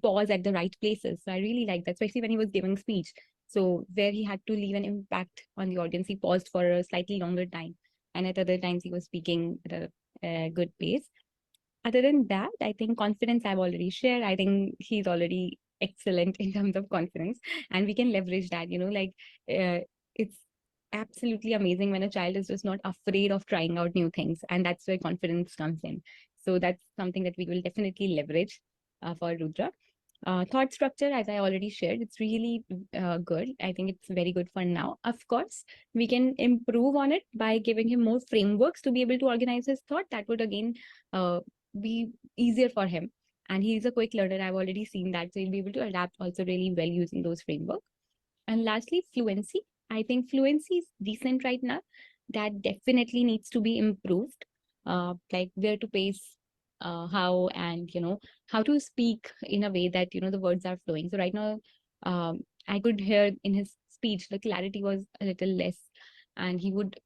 pause at the right places. So I really like that, especially when he was giving speech. So where he had to leave an impact on the audience, he paused for a slightly longer time. And at other times, he was speaking at a good pace. Other than that, I think confidence I've already shared. I think he's already excellent in terms of confidence. And we can leverage that, it's absolutely amazing when a child is just not afraid of trying out new things. And that's where confidence comes in. So that's something that we will definitely leverage for Rudra. Thought structure, as I already shared, it's really good. I think it's very good for now. Of course, we can improve on it by giving him more frameworks to be able to organize his thought. That would again be easier for him. And he's a quick learner. I've already seen that. So he'll be able to adapt also really well using those frameworks. And lastly, fluency. I think fluency is decent right now. That definitely needs to be improved. Like where to pace, how, and how to speak in a way that the words are flowing. So right now, I could hear in his speech the clarity was a little less, and he would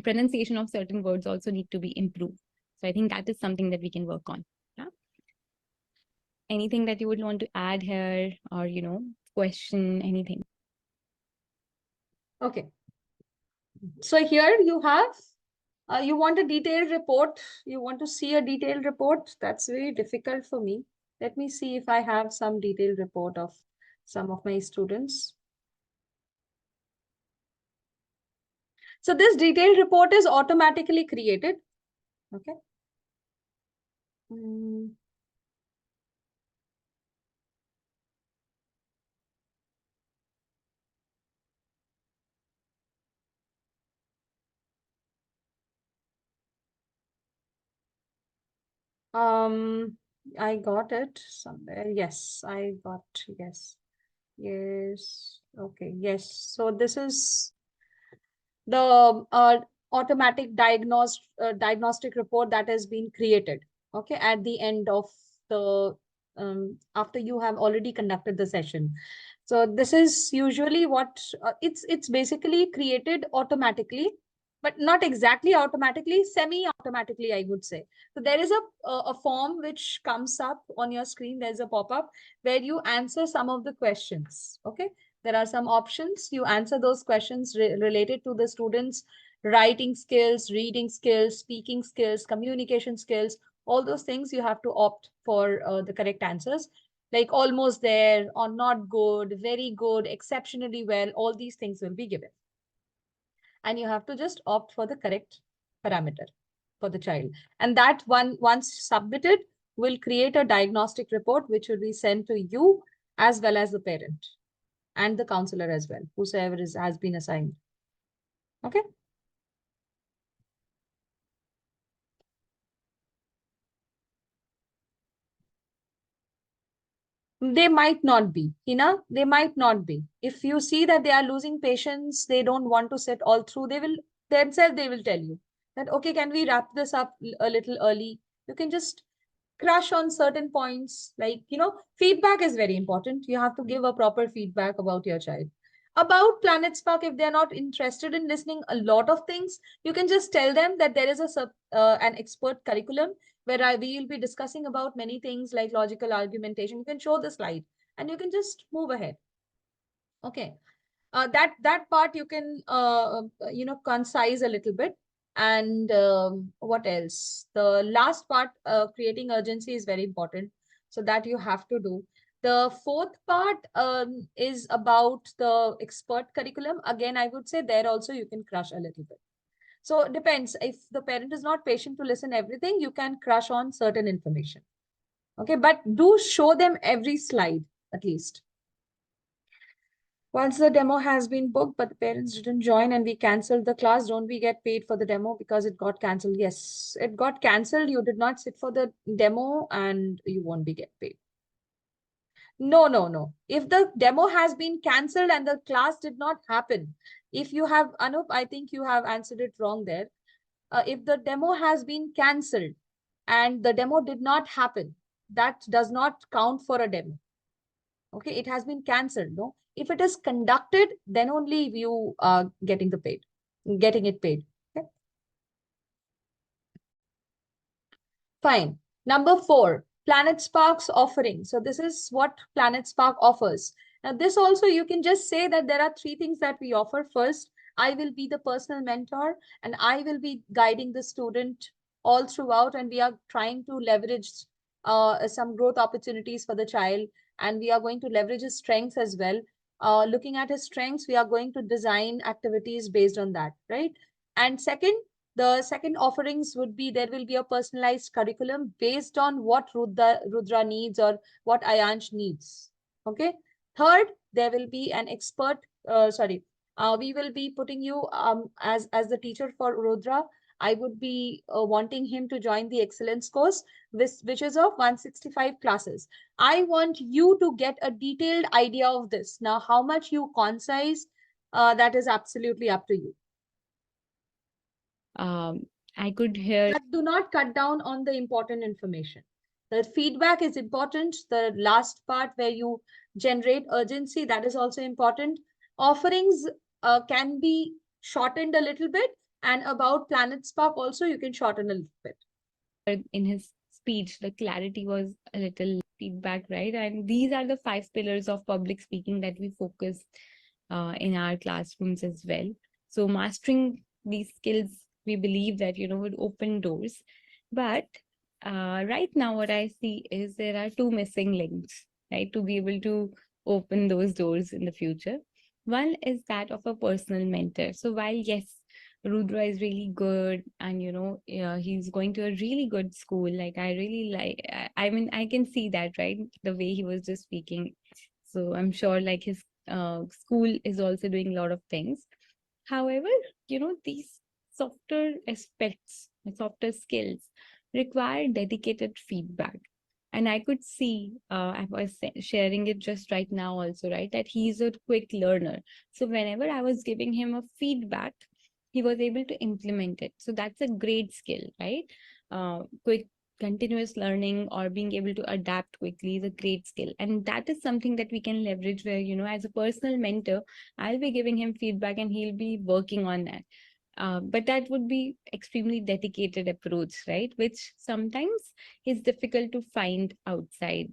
pronunciation of certain words also need to be improved. So I think that is something that we can work on. Yeah. Anything that you would want to add here, or question, anything? Okay. So here you have, you want a detailed report. You want to see a detailed report. That's very difficult for me. Let me see if I have some detailed report of some of my students. So this detailed report is automatically created. Okay. I got it somewhere. Yes, I got, yes. Yes. Okay. Yes. So this is the automatic diagnostic report that has been created. Okay. At the end of the, after you have already conducted the session. So this is usually what it's basically created automatically, but not exactly automatically, semi-automatically, I would say. So there is a form which comes up on your screen. There's a pop-up where you answer some of the questions. Okay. There are some options. You answer those questions related to the students' writing skills, reading skills, speaking skills, communication skills. All those things you have to opt for the correct answers. Like almost there, or not good, very good, exceptionally well. All these things will be given. and you have to just opt for the correct parameter for the child. And that one, once submitted, will create a diagnostic report which will be sent to you as well as the parent and the counselor as well, whosoever has been assigned. Okay. They might not be, Hina, they might not be. If you see that they are losing patience, they don't want to sit all through, they will themselves, they will tell you that, okay, can we wrap this up a little early? You can just crush on certain points. Like, feedback is very important. You have to give a proper feedback about your child. About Planet Spark, if they're not interested in listening a lot of things, you can just tell them that there is an expert curriculum where we will be discussing about many things like logical argumentation. You can show the slide and you can just move ahead. Okay. That part you can, concise a little bit. And what else? The last part, creating urgency, is very important. So that you have to do. The fourth part is about the expert curriculum. Again, I would say there also you can crush a little bit. So it depends. If the parent is not patient to listen everything, you can crush on certain information. Okay, but do show them every slide at least. Once the demo has been booked, but the parents didn't join and we canceled the class, don't we get paid for the demo because it got cancelled? Yes, it got cancelled. You did not sit for the demo and you won't be get paid. No, no, no. If the demo has been cancelled and the class did not happen, if you have, Anup, I think you have answered it wrong there. If the demo has been cancelled and the demo did not happen, that does not count for a demo. Okay, it has been cancelled. No, if it is conducted, then only you are getting it paid. Okay. Fine. Number 4, Planet Spark's offering. So this is what Planet Spark offers. Now this also, you can just say that there are 3 things that we offer. First, I will be the personal mentor and I will be guiding the student all throughout, and we are trying to leverage some growth opportunities for the child, and we are going to leverage his strengths as well. Looking at his strengths, we are going to design activities based on that, right? And second, the second offerings would be, there will be a personalized curriculum based on what Rudra needs or what Ayansh needs. Okay. Third, there will be an expert, we will be putting you as the teacher for Rudra. I would be wanting him to join the excellence course, which is of 165 classes. I want you to get a detailed idea of this. Now, how much you concise, that is absolutely up to you. I could hear. But do not cut down on the important information. The feedback is important. The last part where you generate urgency, that is also important. Offerings can be shortened a little bit, and about Planet Spark also you can shorten a little bit. In his speech, the clarity was a little feedback, right? And these are the 5 pillars of public speaking that we focus in our classrooms as well. So mastering these skills, we believe that, would open doors. But right now, what I see is there are 2 missing links, right, to be able to open those doors in the future. One is that of a personal mentor. So while, yes, Rudra is really good and, he's going to a really good school. Like, I really like, I mean, I can see that, right? The way he was just speaking. So I'm sure like his school is also doing a lot of things. However, these softer aspects, softer skills require dedicated feedback. And I could see, I was sharing it just right now also, right, that he's a quick learner. So whenever I was giving him a feedback, he was able to implement it. So that's a great skill, right? Quick continuous learning or being able to adapt quickly is a great skill. And that is something that we can leverage where, as a personal mentor, I'll be giving him feedback and he'll be working on that. But that would be extremely dedicated approach, right? Which sometimes is difficult to find outside,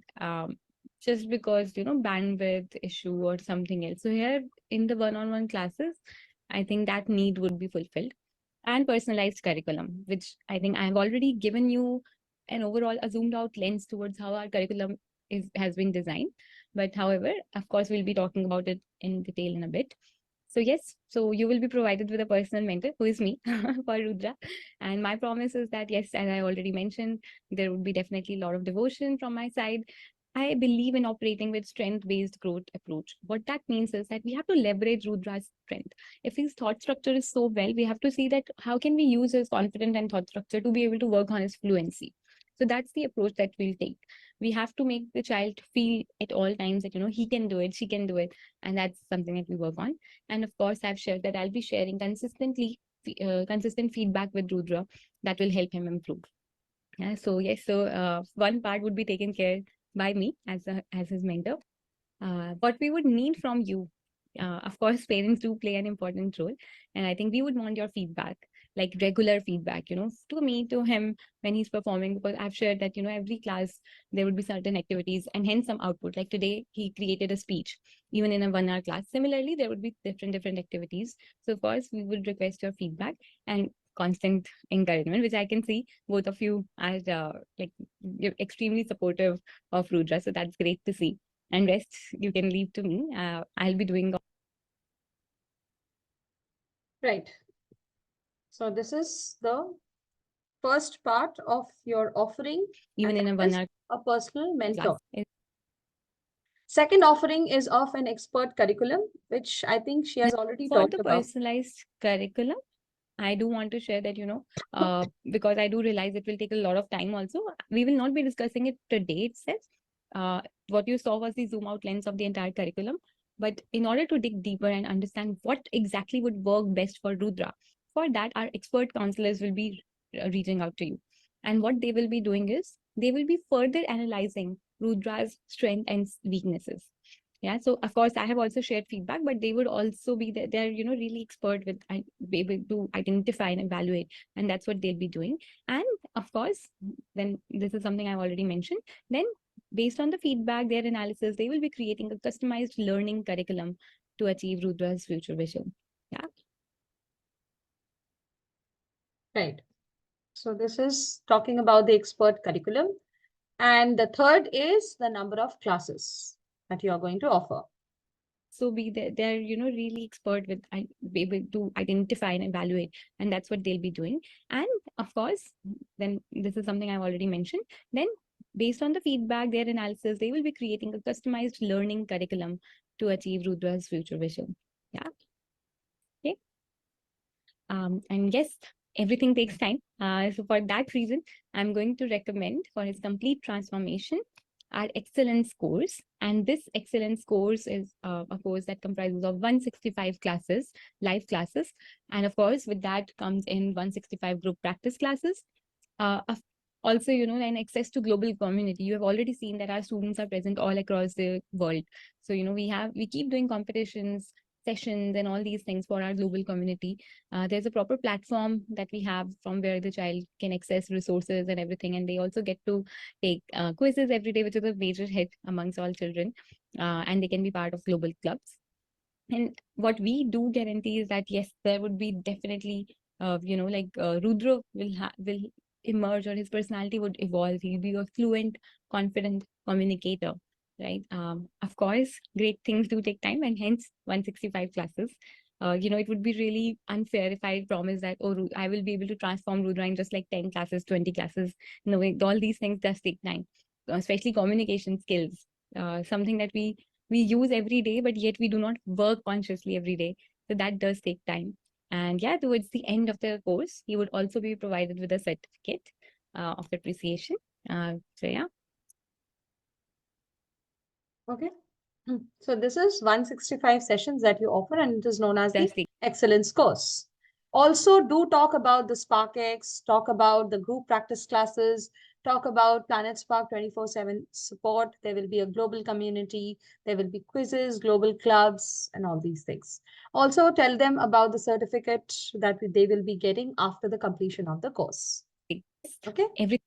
just because, bandwidth issue or something else. So here in the one-on-one classes, I think that need would be fulfilled. And personalized curriculum, which I think I have already given you an overall a zoomed out lens towards how our curriculum has been designed. But however, of course, we'll be talking about it in detail in a bit. So yes, so you will be provided with a personal mentor who is me for Rudra. And my promise is that yes, as I already mentioned, there would be definitely a lot of devotion from my side. I believe in operating with strength-based growth approach. What that means is that we have to leverage Rudra's strength. If his thought structure is so well, we have to see that how can we use his confidence and thought structure to be able to work on his fluency. So that's the approach that we'll take. We have to make the child feel at all times that, he can do it, she can do it. And that's something that we work on. And of course, I've shared that I'll be sharing consistent feedback with Rudra that will help him improve. Yeah, so yes, so one part would be taken care by me as his mentor. What we would need from you, of course, parents do play an important role, and I think we would want your feedback, like regular feedback, to me, to him when he's performing, because I've shared that, every class there would be certain activities and hence some output. Like today, he created a speech, even in a 1 hour class. Similarly, there would be different activities. So of course, we would request your feedback and constant encouragement, which I can see both of you are like you're extremely supportive of Rudra. So that's great to see. And rest you can leave to me. I'll be doing. Right. So this is the first part of your offering, Even in a and 1 that is hour a personal mentor. class. Second offering is of an expert curriculum, which I think she has already For talked the about. personalized curriculum, I do want to share that, because I do realize it will take a lot of time also. We will not be discussing it today itself. What you saw was the zoom out lens of the entire curriculum. But in order to dig deeper and understand what exactly would work best for Rudra, for that, our expert counselors will be reaching out to you. And what they will be doing is they will be further analyzing Rudra's strength and weaknesses. Yeah, so of course I have also shared feedback, but they would also be they're really expert with be able to identify and evaluate, and that's what they'll be doing. And of course, then this is something I've already mentioned. Then based on the feedback, their analysis, they will be creating a customized learning curriculum to achieve Rudra's future vision. Yeah. Right. So this is talking about the expert curriculum. And the third is the number of classes that you are going to offer. So they're really expert with be able to identify and evaluate, and that's what they'll be doing. And of course, then this is something I've already mentioned. Then based on the feedback, their analysis, they will be creating a customized learning curriculum to achieve Rudra's future vision. Yeah. Okay. And yes, everything takes time. So for that reason, I'm going to recommend for his complete transformation our excellence course. And this excellence course is a course that comprises of 165 classes, live classes. And of course, with that comes in 165 group practice classes. Also, and access to global community. You have already seen that our students are present all across the world. So, we keep doing competitions, sessions, and all these things for our global community. There's a proper platform that we have from where the child can access resources and everything. And they also get to take quizzes every day, which is a major hit amongst all children. And they can be part of global clubs. And what we do guarantee is that, yes, there would be definitely, Rudra will emerge, or his personality would evolve. He'll be a fluent, confident communicator, right? Of course, great things do take time, and hence 165 classes. It would be really unfair if I promise that, I will be able to transform Rudra in just like 10 classes, 20 classes. No, all these things does take time, especially communication skills, something that we use every day, but yet we do not work consciously every day. So that does take time. And yeah, towards the end of the course, he would also be provided with a certificate of appreciation. So yeah. Okay. So this is 165 sessions that you offer, and it is known as That's the Excellence course. Also, do talk about the SparkX, talk about the group practice classes, talk about Planet Spark 24/7 support. There will be a global community, there will be quizzes, global clubs, and all these things. Also, tell them about the certificate that they will be getting after the completion of the course. Okay.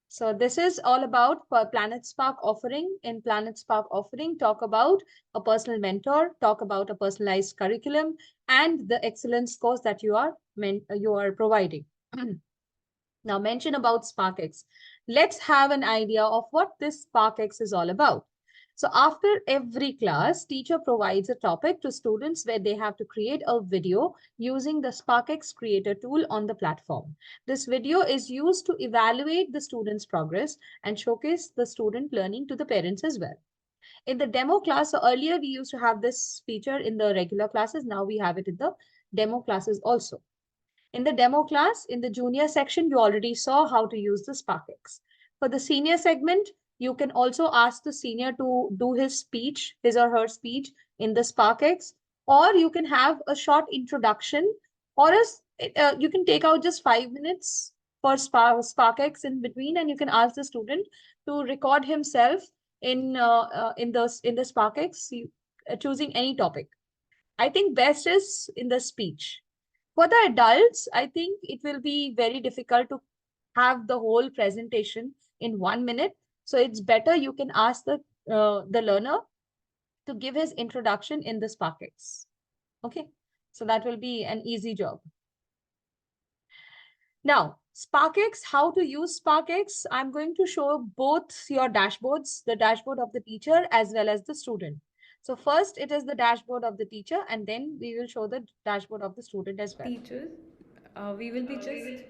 So this is all about Planet Spark offering. In Planet Spark offering, talk about a personal mentor, talk about a personalized curriculum, and the excellence course that you are providing. Now mention about SparkX. Let's have an idea of what this SparkX is all about. So after every class, teacher provides a topic to students where they have to create a video using the SparkX creator tool on the platform. This video is used to evaluate the student's progress and showcase the student learning to the parents as well. In the demo class, so earlier we used to have this feature in the regular classes. Now we have it in the demo classes also. In the demo class, in the junior section, you already saw how to use the SparkX. For the senior segment, you can also ask the senior to do his speech, his or her speech in the SparkX, or you can have a short introduction, or you can take out just 5 minutes for SparkX in between, and you can ask the student to record himself in the SparkX, choosing any topic. I think best is in the speech. For the adults, I think it will be very difficult to have the whole presentation in 1 minute. So it's better you can ask the learner to give his introduction in the SparkX. Okay, so that will be an easy job. Now, SparkX, how to use SparkX? I'm going to show both your dashboards, the dashboard of the teacher as well as the student. So first it is the dashboard of the teacher, and then we will show the dashboard of the student as well. Teachers, we will be just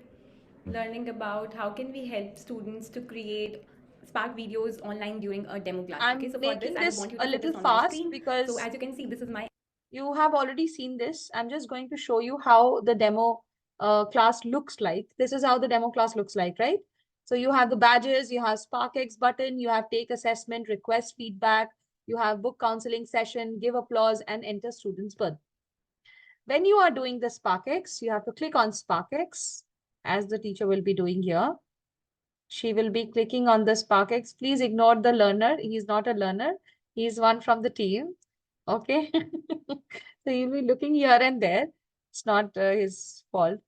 learning about how can we help students to create Spark videos online during a demo class. I'm Okay, so for making this, I would this want you a to put this little on your fast screen. because So as you can see, this is my you have already seen this. I'm just going to show you how the demo class looks like. This is how the demo class looks like, right? So you have the badges, you have SparkX button, you have take assessment, request feedback, you have book counseling session, give applause, and enter student's birth. When you are doing the SparkX, you have to click on SparkX, as the teacher will be doing here. She will be clicking on the SparkX. Please ignore the learner. He's not a learner. He's one from the team. Okay. So you'll be looking here and there. It's not his fault.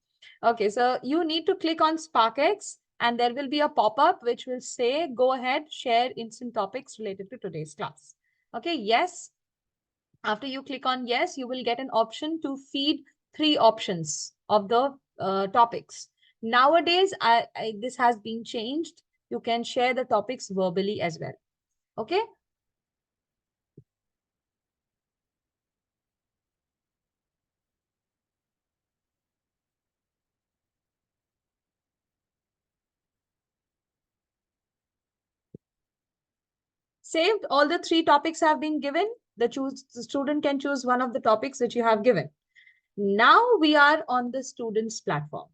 Okay, so you need to click on SparkX and there will be a pop-up which will say, go ahead, share instant topics related to today's class. Okay, yes. After you click on yes, you will get an option to feed 3 options of the topics. Nowadays, this has been changed. You can share the topics verbally as well. Okay. Saved, all the 3 topics have been given. The student can choose one of the topics which you have given. Now we are on the student's platform.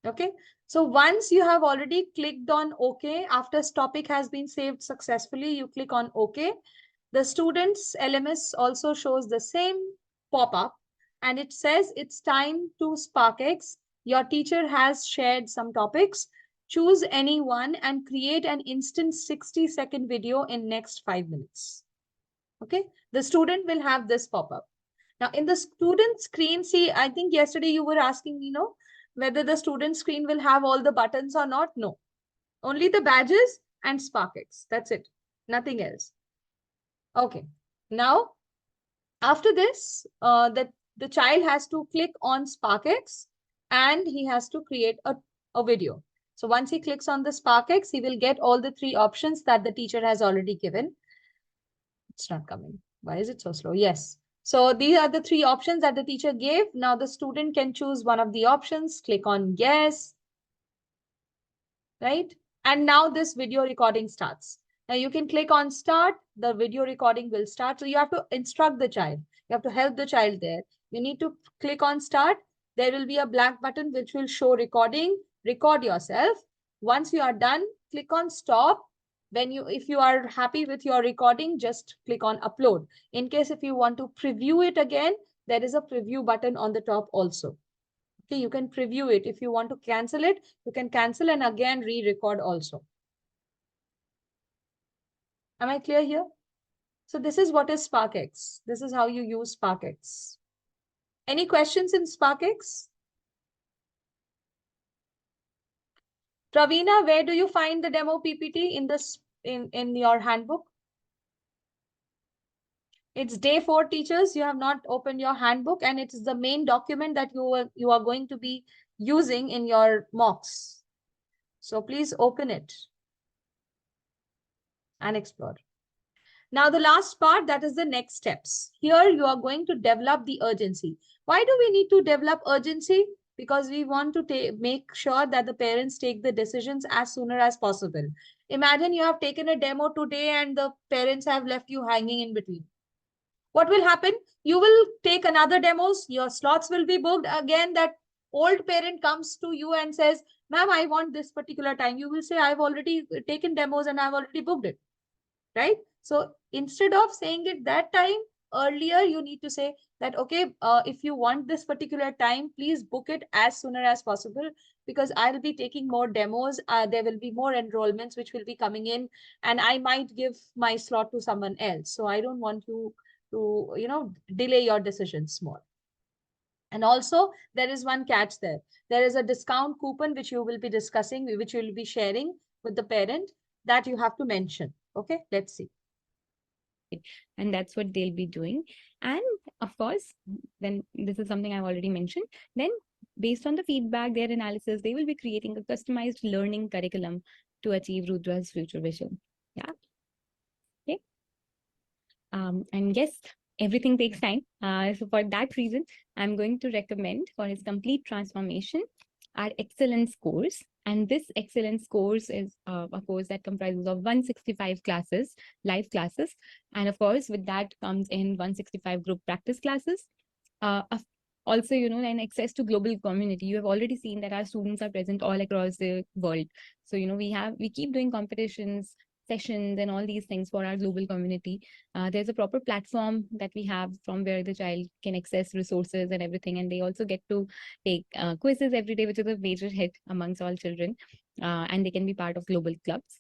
Okay, so once you have already clicked on OK, after topic has been saved successfully, you click on OK. The student's LMS also shows the same pop-up and it says it's time to SparkX. Your teacher has shared some topics. Choose any one and create an instant 60-second video in next 5 minutes. Okay, the student will have this pop-up. Now in the student screen, see, I think yesterday you were asking me, whether the student screen will have all the buttons or not. No, only the badges and SparkX. That's it, nothing else. Okay, now after this, the child has to click on SparkX and he has to create a video. So once he clicks on the SparkX, he will get all the 3 options that the teacher has already given. It's not coming. Why is it so slow? Yes. So these are the 3 options that the teacher gave. Now the student can choose one of the options, click on yes, right? And now this video recording starts. Now you can click on start, the video recording will start. So you have to instruct the child. You have to help the child there. You need to click on start. There will be a black button which will show recording. Record yourself. Once you are done, click on stop. If you are happy with your recording, just click on upload. In case if you want to preview it again, there is a preview button on the top also. Okay, you can preview it. If you want to cancel it, you can cancel and again re-record also. Am I clear here? So this is what is SparkX. This is how you use SparkX. Any questions in SparkX? Pravina, where do you find the demo PPT in your handbook? It's day 4, teachers. You have not opened your handbook and it is the main document that you are going to be using in your mocks. So please open it and explore. Now, the last part, that is the next steps. Here, you are going to develop the urgency. Why do we need to develop urgency? Because we want to make sure that the parents take the decisions as sooner as possible. Imagine you have taken a demo today and the parents have left you hanging in between. What will happen? You will take another demos, your slots will be booked. Again, that old parent comes to you and says, ma'am, I want this particular time. You will say, I've already taken demos and I've already booked it, right? So instead of saying it that time, earlier you need to say that, okay, if you want this particular time, please book it as sooner as possible, because I'll be taking more demos. There will be more enrollments which will be coming in, and I might give my slot to someone else. So I don't want you to, delay your decisions more. And also, there is one catch there. There is a discount coupon which you will be discussing, which you will be sharing with the parent, that you have to mention. Okay, let's see. And that's what they'll be doing. And of course, then this is something I've already mentioned. Then based on the feedback, their analysis, they will be creating a customized learning curriculum to achieve Rudra's future vision. Yeah. Okay. And yes, everything takes time. So for that reason, I'm going to recommend for his complete transformation our excellence course. And this excellence course is a course that comprises of 165 classes, live classes. And of course, with that comes in 165 group practice classes. Also, and access to global community. You have already seen that our students are present all across the world. So, we keep doing competitions, sessions, and all these things for our global community. There's a proper platform that we have from where the child can access resources and everything. And they also get to take quizzes every day, which is a major hit amongst all children. And they can be part of global clubs.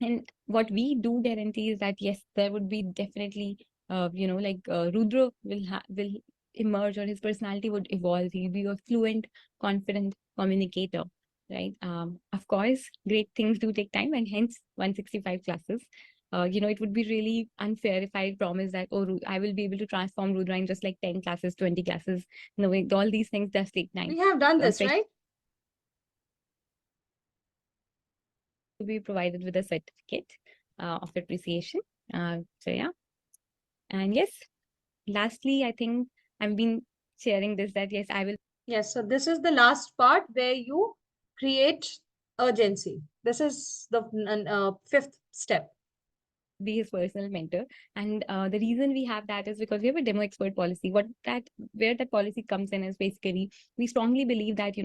And what we do guarantee is that, yes, there would be definitely, Rudra will emerge, or his personality would evolve. He'll be a fluent, confident communicator, right? Of course, great things do take time, and hence 165 classes. It would be really unfair if I promise that, I will be able to transform Rudra in just like 10 classes, 20 classes. No, all these things does take time. We have done this, right? To be provided with a certificate of appreciation. So yeah. And yes, lastly, I think I've been sharing this, that yes, I will. Yes, so this is the last part where you create urgency. This is the fifth step. Be his personal mentor. And the reason we have that is because we have a demo expert policy. Where that policy comes in is basically, we strongly believe that,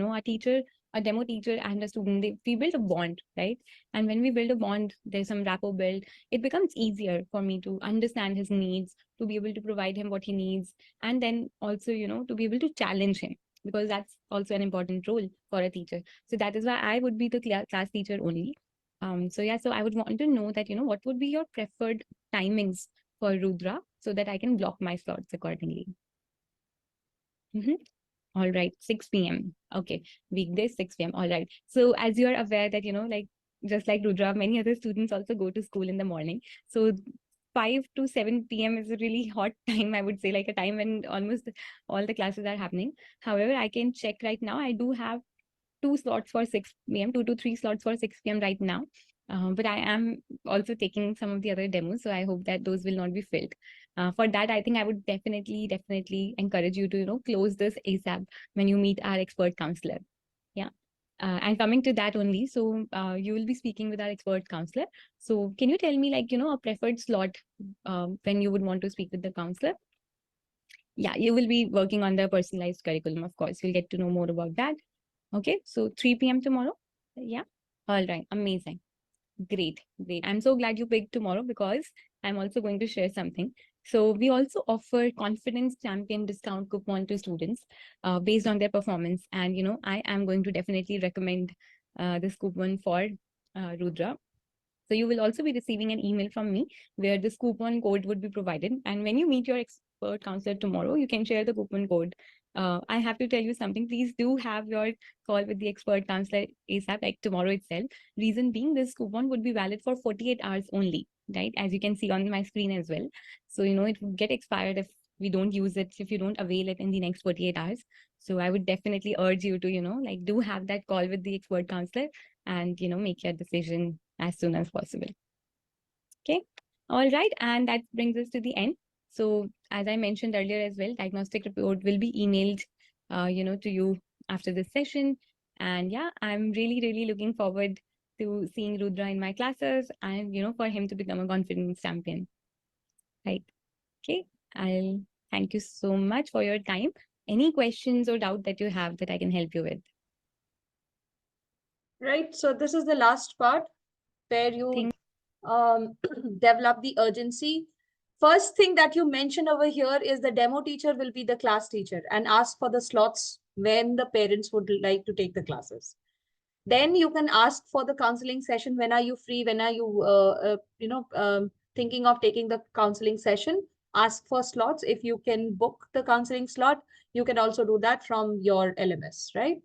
a demo teacher and a student, we build a bond, right? And when we build a bond, there's some rapport built. It becomes easier for me to understand his needs, to be able to provide him what he needs, and then also, to be able to challenge him, because that's also an important role for a teacher. So that is why I would be the class teacher only. So I would want to know that, what would be your preferred timings for Rudra, so that I can block my slots accordingly. All right, 6 p.m. Okay, weekdays, 6 p.m. All right. So as you are aware that, just like Rudra, many other students also go to school in the morning. So 5 to 7 p.m. is a really hot time, I would say, like a time when almost all the classes are happening. However, I can check right now. I do have 2 slots for 6 p.m., 2 to 3 slots for 6 p.m. right now. But I am also taking some of the other demos, so I hope that those will not be filled. For that, I think I would definitely encourage you to, close this ASAP when you meet our expert counselor. Yeah. And coming to that only, so you will be speaking with our expert counselor. So can you tell me, a preferred slot when you would want to speak with the counselor? Yeah, you will be working on the personalized curriculum, of course. You'll get to know more about that. Okay, so 3 p.m. tomorrow. Yeah. All right. Amazing. Great. I'm so glad you picked tomorrow, because I'm also going to share something. So we also offer Confidence Champion discount coupon to students based on their performance. And, I am going to definitely recommend this coupon for Rudra. So you will also be receiving an email from me where this coupon code would be provided. And when you meet your expert counselor tomorrow, you can share the coupon code. I have to tell you something. Please do have your call with the expert counselor ASAP, like tomorrow itself. Reason being, this coupon would be valid for 48 hours only, right? As you can see on my screen as well. So, it would get expired if we don't use it, if you don't avail it in the next 48 hours. So I would definitely urge you to, do have that call with the expert counselor and, make your decision as soon as possible. Okay. All right, and that brings us to the end. So as I mentioned earlier as well, diagnostic report will be emailed, to you after this session. And yeah, I'm really looking forward to seeing Rudra in my classes and, for him to become a confidence champion. Right. Okay. I'll thank you so much for your time. Any questions or doubt that you have that I can help you with? Right. So this is the last part where you Thank- develop the urgency. First thing that you mention over here is the demo teacher will be the class teacher and ask for the slots when the parents would like to take the classes. Then you can ask for the counseling session. When are you free? When are you, thinking of taking the counseling session? Ask for slots. If you can book the counseling slot, you can also do that from your LMS, right?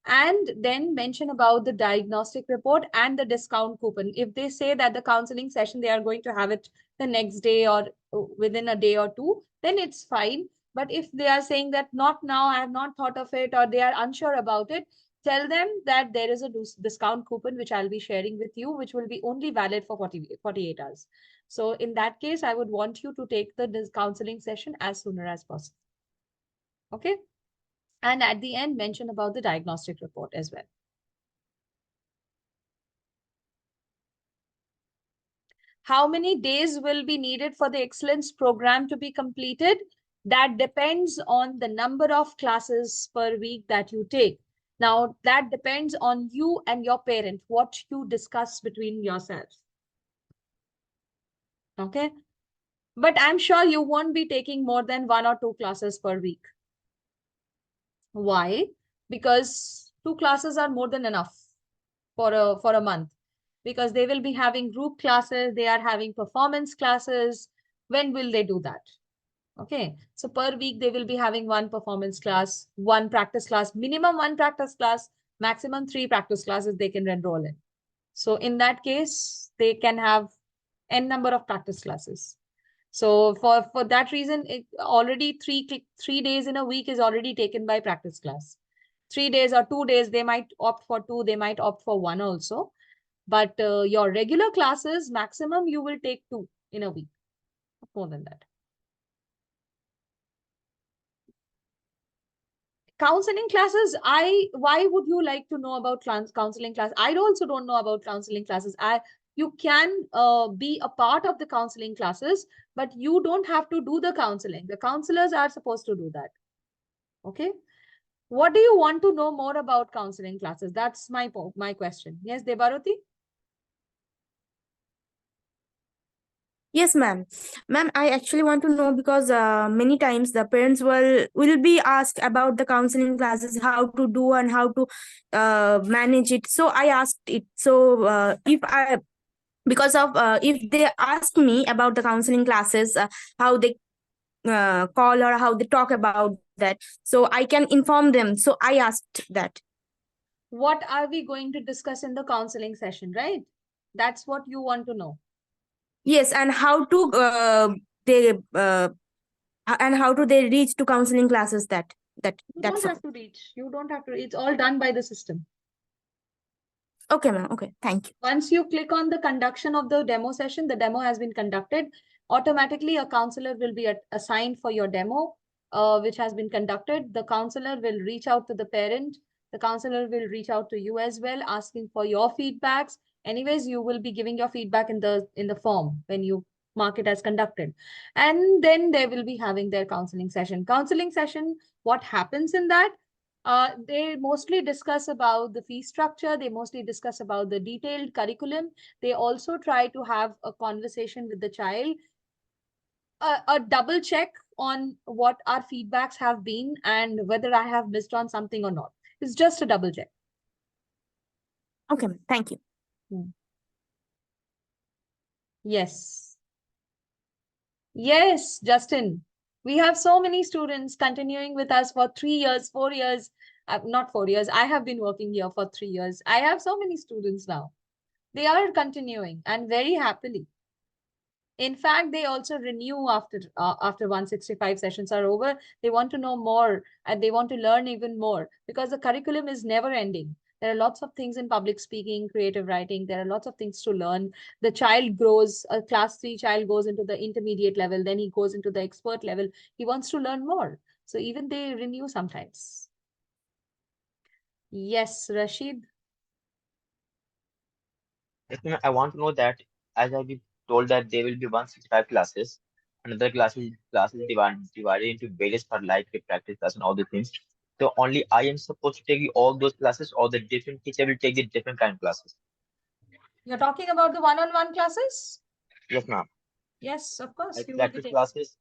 And then mention about the diagnostic report and the discount coupon. If they say that the counseling session, they are going to have it the next day or within a day or two, then it's fine. But if they are saying that not now, I have not thought of it, or they are unsure about it, tell them that there is a discount coupon, which I'll be sharing with you, which will be only valid for 48 hours. So in that case, I would want you to take the counseling session as sooner as possible. Okay. And at the end, mention about the diagnostic report as well. How many days will be needed for the excellence program to be completed? That depends on the number of classes per week that you take. Now, that depends on you and your parent, what you discuss between yourselves. Okay. But I'm sure you won't be taking more than 1 or 2 classes per week. Why? Because 2 classes are more than enough for a month, because they will be having group classes, they are having performance classes. When will they do that? Okay, so per week they will be having 1 performance class, 1 practice class, minimum 1 practice class, maximum 3 practice classes they can enroll in. So in that case, they can have n number of practice classes. So for that reason, it already 3 days in a week is already taken by practice class. 3 days or 2 days, they might opt for 2, they might opt for 1 also. But your regular classes, maximum you will take 2 in a week, more than that. Counseling classes, why would you like to know about counseling class? I also don't know about counseling classes. You can be a part of the counseling classes, but you don't have to do the counseling. The counselors are supposed to do that. Okay. What do you want to know more about counseling classes? That's my question. Yes, Debaroti? Yes, ma'am. Ma'am, I actually want to know because many times the parents will be asked about the counseling classes, how to do and how to manage it. So I asked it. So if they ask me about the counseling classes, how they call or how they talk about that, so I can inform them. So I asked that. What are we going to discuss in the counseling session, right? That's what you want to know. Yes, and how to they reach to counseling classes You don't have to reach. You don't have to. It's all done by the system. Okay, ma'am. Okay, thank you. Once you click on the conduction of the demo session, the demo has been conducted. Automatically, a counselor will be assigned for your demo, which has been conducted. The counselor will reach out to the parent. The counselor will reach out to you as well, asking for your feedbacks. Anyways, you will be giving your feedback in the form when you mark it as conducted. And then they will be having their counseling session. Counseling session, what happens in that? They mostly discuss about the fee structure. They mostly discuss about the detailed curriculum. They also try to have a conversation with the child, a double check on what our feedbacks have been and whether I have missed on something or not. It's just a double check. Okay, thank you. Yes. Yes, Justin. We have so many students continuing with us for 3 years, 4 years. Not 4 years. I have been working here for 3 years. I have so many students now. They are continuing and very happily. In fact, they also renew after 165 sessions are over. They want to know more and they want to learn even more because the curriculum is never ending. There are lots of things in public speaking, creative writing. There are lots of things to learn. The child grows, a class 3 child goes into the intermediate level, then he goes into the expert level. He wants to learn more. So even they renew sometimes. Yes, Rashid. Yes, ma'am, I want to know that as I've been told that there will be 165 classes, another classes divided into various for like practice class and all the things. So only I am supposed to take all those classes, or the different teacher will take the different kind of classes. You're talking about the one-on-one classes? Yes, ma'am. Yes, of course. Like You will be practice taking. classes.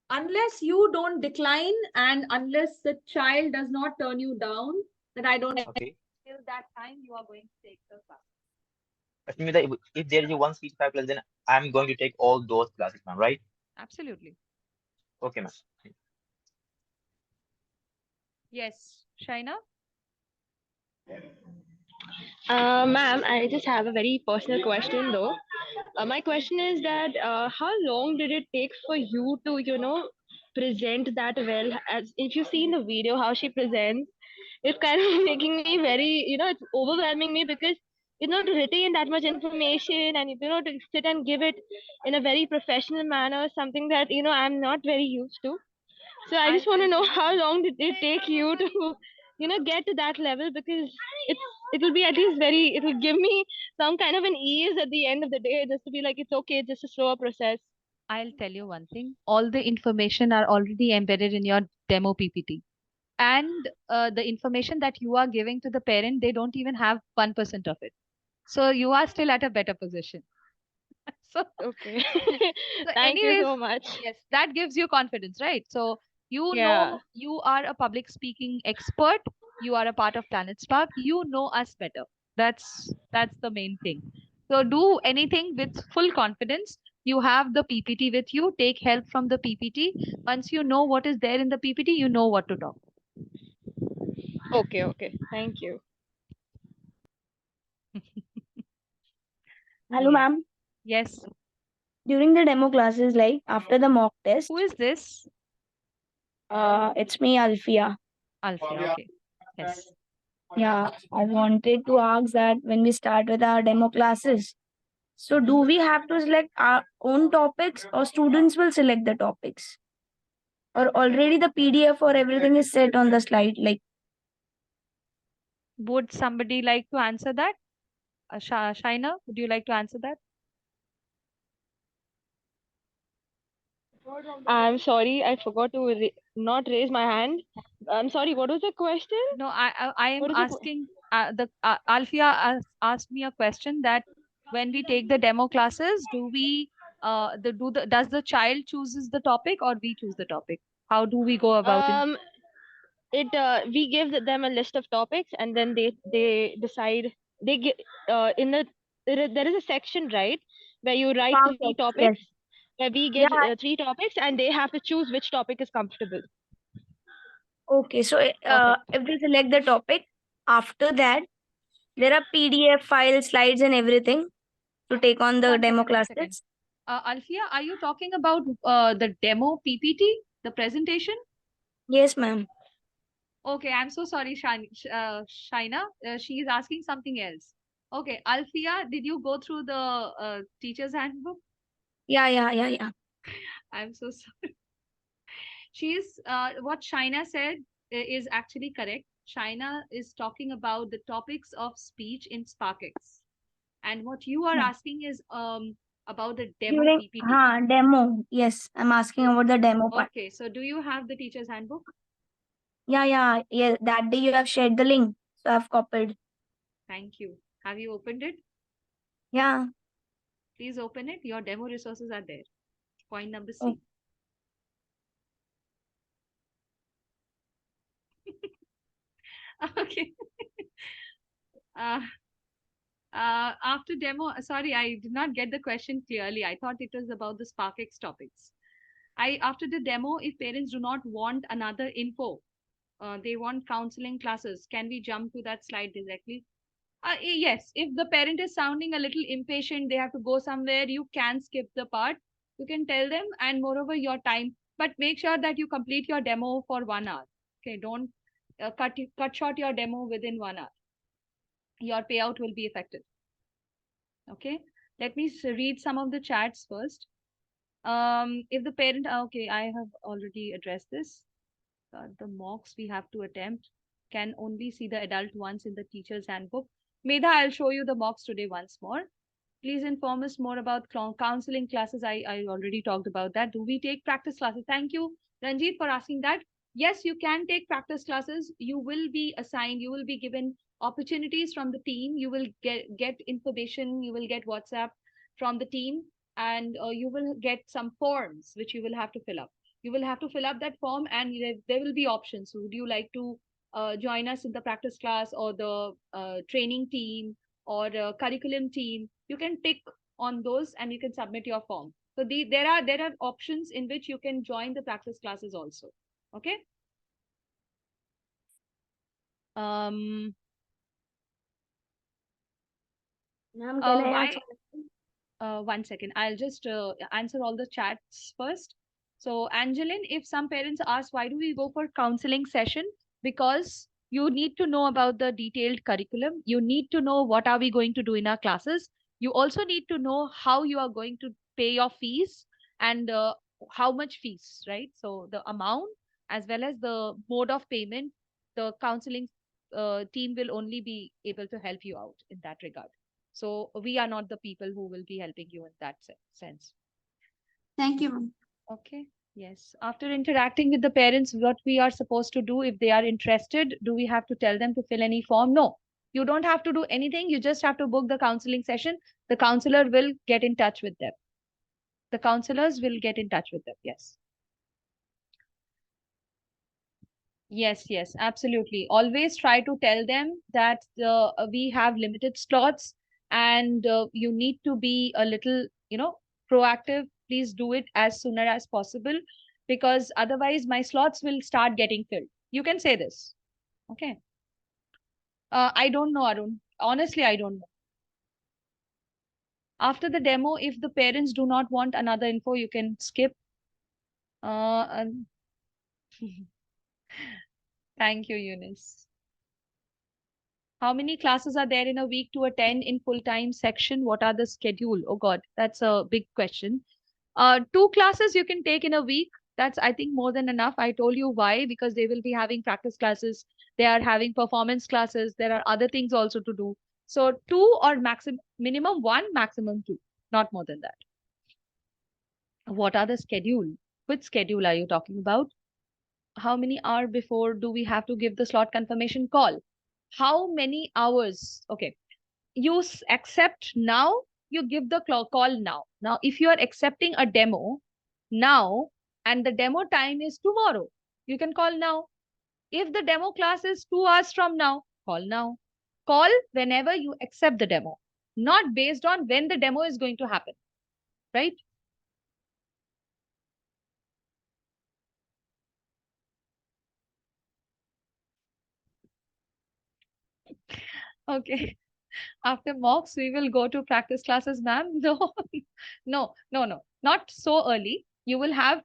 Unless you don't decline and unless the child does not turn you down, then I don't. Okay. Till that time, you are going to take the class. That means that if there is a 165 class, then I'm going to take all those classes, ma'am, right? Absolutely. Okay, ma'am. Yes, Shaina? Ma'am, I just have a very personal question though. My question is that how long did it take for you to, present that well? As if you see in the video how she presents, it's kind of making me very, it's overwhelming me because to retain that much information and to sit and give it in a very professional manner, something that I'm not very used to. So I just want to know how long did it take you to, get to that level, because it'll be at least it will give me some kind of an ease at the end of the day, just to be like, it's okay, it's just a slower process. I'll tell you one thing. All the information are already embedded in your demo PPT. And the information that you are giving to the parent, they don't even have 1% of it. So you are still at a better position. So, Okay. so Thank you anyways, so much. yes, that gives you confidence, right? So you Yeah. know you are a public speaking expert. You are a part of Planet Spark. You know us better. That's the main thing. So do anything with full confidence. You have the PPT with you. Take help from the PPT. Once you know what is there in the PPT, you know what to talk. Okay. Thank you. Hello, Yes. ma'am. Yes. During the demo classes, like after the mock test, Who is this? it's me, Alfia. Alfia. Okay. Yes. Yeah, I wanted to ask that when we start with our demo classes, so do we have to select our own topics or students will select the topics? Or already the PDF or everything is set on the slide? Like, Would somebody like to answer that? Shaina, would you like to answer that? I'm sorry, I forgot to not raise my hand. I'm sorry, what was the question? No, I am What is the asking Alfia asked me a question that when we take the demo classes, do we does the child chooses the topic or we choose the topic? How do we go about it? We give them a list of topics and then they decide. They get in the there is a section, right, where you write Wow, 3 yes. topics, where we Yeah, give 3 topics and they have to choose which topic is comfortable. okay. So, Perfect. if we select the topic, after that, there are PDF files, slides, and everything to take on the One demo second, one second. classes. Alfia, are you talking about the demo PPT, the presentation? Yes, ma'am. Okay, I'm so sorry, Shaina. She is asking something else. Okay, Alfia, did you go through the teacher's handbook? Yeah. I'm so sorry. She's what Shaina said is actually correct. Shaina is talking about the topics of speech in SparkX. And what you are asking is about the demo During PPT. demo. Yes, I'm asking about the demo part. Okay, so do you have the teacher's handbook? Yeah. That day you have shared the link, so I've copied. Thank you. Have you opened it? Yeah. Please open it. Your demo resources are there. Point number Oh. C. Okay. After demo, sorry, I did not get the question clearly. I thought it was about the SparkX topics. After the demo, if parents do not want another info, they want counseling classes, can we jump to that slide directly? Yes, if the parent is sounding a little impatient, they have to go somewhere, you can skip the part. You can tell them, and moreover, your time, but make sure that you complete your demo for 1 hour. Okay, don't cut short your demo within 1 hour. your payout will be affected. Okay, let me read some of the chats first. If the parent, okay, I have already addressed this. The mocks we have to attempt can only see the adult once in the teacher's handbook. Medha, I'll show you the mocks today once more. Please inform us more about counseling classes. I already talked about that. Do we take practice classes? Thank you, Ranjit, for asking that. Yes, you can take practice classes. You will be assigned, you will be given opportunities from the team. You will get information, you will get WhatsApp from the team, and you will get some forms which you will have to fill up. You will have to fill up that form, and there will be options. So would you like to join us in the practice class, or the training team, or curriculum team? You can tick on those and you can submit your form. So there are options in which you can join the practice classes also. Okay. Ma'am, can I Why? ask? One second. I'll just answer all the chats first. So, Angeline, if some parents ask, why do we go for counseling session? Because you need to know about the detailed curriculum. You need to know what are we going to do in our classes. You also need to know how you are going to pay your fees, and how much fees, right? So the amount as well as the mode of payment, the counseling team will only be able to help you out in that regard. So we are not the people who will be helping you in that sense. Thank you, ma'am. Okay. Yes. After interacting with the parents, what we are supposed to do, if they are interested, do we have to tell them to fill any form? No. You don't have to do anything. You just have to book the counseling session. The counselor will get in touch with them. The counselors will get in touch with them. Yes. Yes, absolutely. Always try to tell them that we have limited slots, and you need to be a little, proactive. Please do it as sooner as possible, because otherwise my slots will start getting filled. You can say this. Okay. I don't know, Arun. Honestly, I don't know. After the demo, if the parents do not want another info, you can skip. Thank you, Eunice. How many classes are there in a week to attend in full-time section? What are the schedule? Oh God, that's a big question. 2 classes you can take in a week. That's, I think, more than enough. I told you why, because they will be having practice classes. They are having performance classes. There are other things also to do. So 2 or minimum 1, maximum 2, not more than that. What are the schedule? Which schedule are you talking about? How many hours before do we have to give the slot confirmation call? How many hours? Okay. You accept now, you give the call now. Now, if you are accepting a demo now and the demo time is tomorrow, you can call now. If the demo class is 2 hours from now, call now. Call whenever you accept the demo, not based on when the demo is going to happen, right? Okay. After mocks, we will go to practice classes, ma'am. No, not so early. You will have,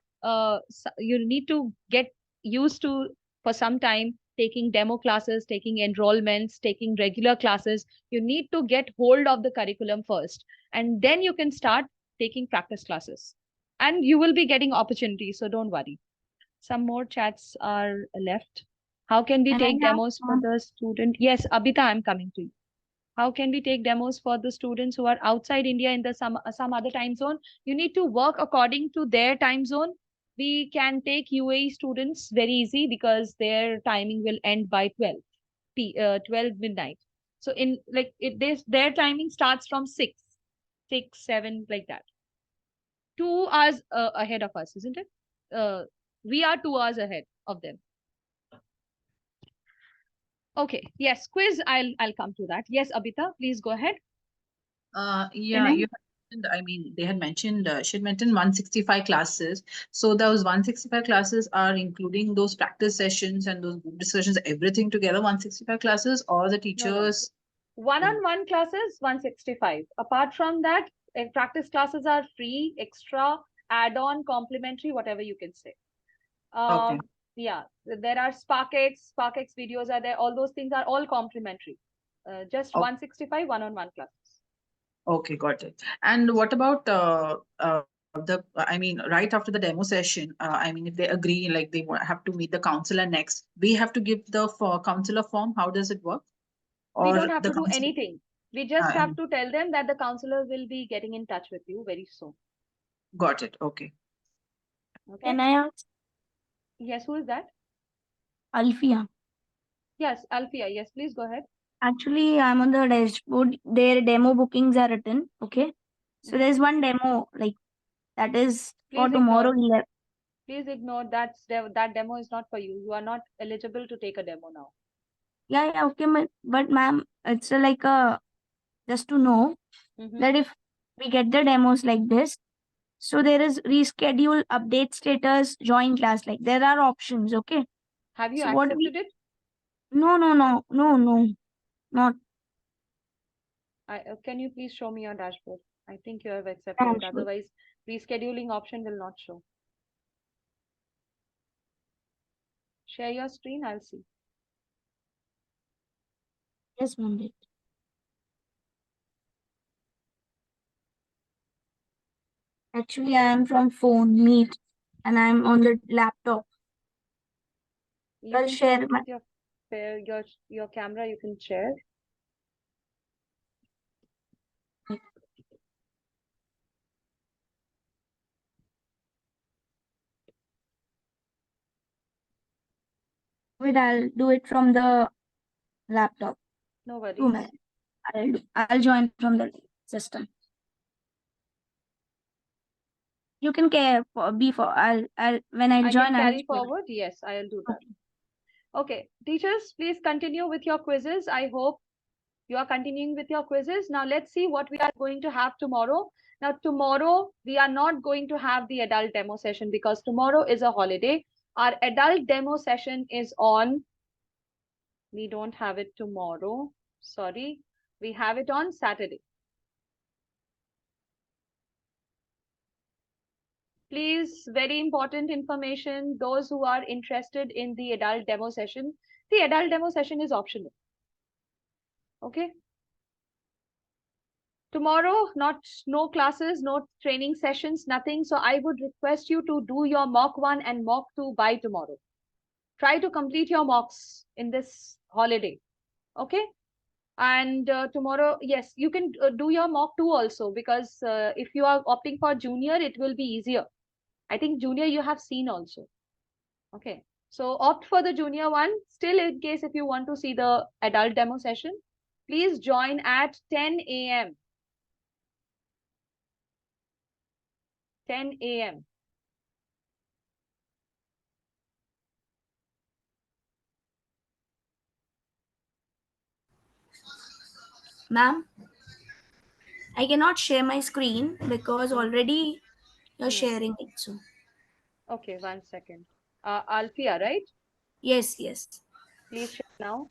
you need to get used to, for some time, taking demo classes, taking enrollments, taking regular classes. You need to get hold of the curriculum first, and then you can start taking practice classes. And you will be getting opportunities, so don't worry. Some more chats are left. How can we take demos for the student? Yes, Abita, I'm coming to you. How can we take demos for the students who are outside India in the some other time zone? You need to work according to their time zone. We can take UAE students very easy because their timing will end by 12 midnight. So in like their timing starts from 6, 7, like that. 2 hours ahead of us, isn't it? We are 2 hours ahead of them. Okay. Yes, quiz. I'll come to that. Yes, Abita, please go ahead. Yeah, you mentioned, I mean, they had mentioned, she had mentioned 165 classes. So those 165 classes are including those practice sessions and those group discussions, everything together, 165 classes, or the teachers? One-on-one classes, 165. Apart from that, practice classes are free, extra, add-on, complimentary, whatever you can say. Okay. Yeah, there are SparkX videos are there. All those things are all complimentary. Just Oh. 165 one-on-one classes. Okay, got it. And what about I mean, right after the demo session, I mean, if they agree, like they have to meet the counselor next, we have to give the counselor form. How does it work? We Or don't have the to do counselor- anything. We just have and- to tell them that the counselor will be getting in touch with you very soon. Got it. Okay. Okay. Can I ask? Yes, who is that? Alfia. Yes, Alfia. Yes, please go ahead. Actually, I'm on the dashboard. Their demo bookings are written. Okay. So there's one demo like that is for Please tomorrow. ignore. Please ignore that demo is not for you. You are not eligible to take a demo now. Yeah, okay, but ma'am, it's like a just to know Mhm. that if we get the demos like this, so there is reschedule, update status, join class. Like there are options. Okay. Have you So what we? accepted it? No, not. Can you please show me your dashboard? I think you have accepted it. Sure. Otherwise, rescheduling option will not show. Share your screen. I'll see. Yes, ma'am. Actually, I am from phone meet, and I'm on the laptop. You I'll can share it my. with your camera. You can share. Wait, I'll do it from the laptop. No 2 worries. minutes. I'll join from the system. You can care for before I'll when I I join can I'll carry share. forward. Yes, I'll do that. Okay, teachers, please continue with your quizzes. I hope you are continuing with your quizzes. Now let's see what we are going to have tomorrow. Now tomorrow we are not going to have the adult demo session because tomorrow is a holiday. Our adult demo session is on. We don't have it tomorrow. Sorry. We have it on Saturday. Please, very important information. Those who are interested in the adult demo session, the adult demo session is optional. Okay. Tomorrow, no classes, no training sessions, nothing. So I would request you to do your mock 1 and mock 2 by tomorrow. Try to complete your mocks in this holiday. Okay. And tomorrow, yes, you can do your mock 2 also because if you are opting for junior, it will be easier. I think junior you have seen also. Okay. So opt for the junior one. Still, in case if you want to see the adult demo session, please join at 10 a.m. 10 a.m. Ma'am, I cannot share my screen because already you're sharing it. So Okay, 1 second. Alfia, right? yes. Please share now.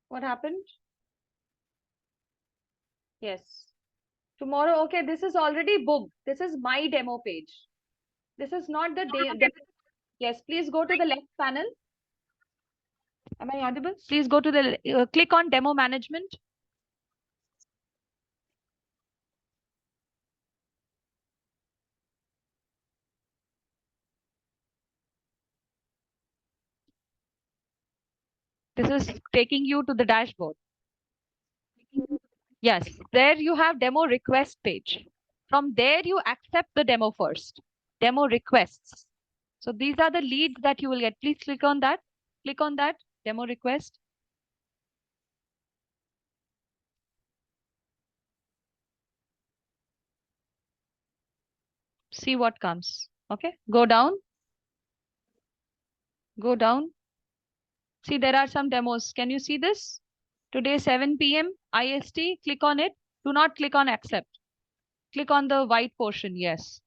What happened? Yes. Tomorrow, okay, this is already booked. This is my demo page. This is not the demo. Yes, please go to the left panel. Am I audible? Please go to the, click on demo management. This is taking you to the dashboard. Yes, there you have demo request page. From there, you accept the demo first. Demo requests. So these are the leads that you will get. Please click on that. Click on that demo request. See what comes. Okay, go down. Go down. See, there are some demos. Can you see this? Today, 7 p.m. IST. Click on it. Do not click on accept. Click on the white portion. Yes.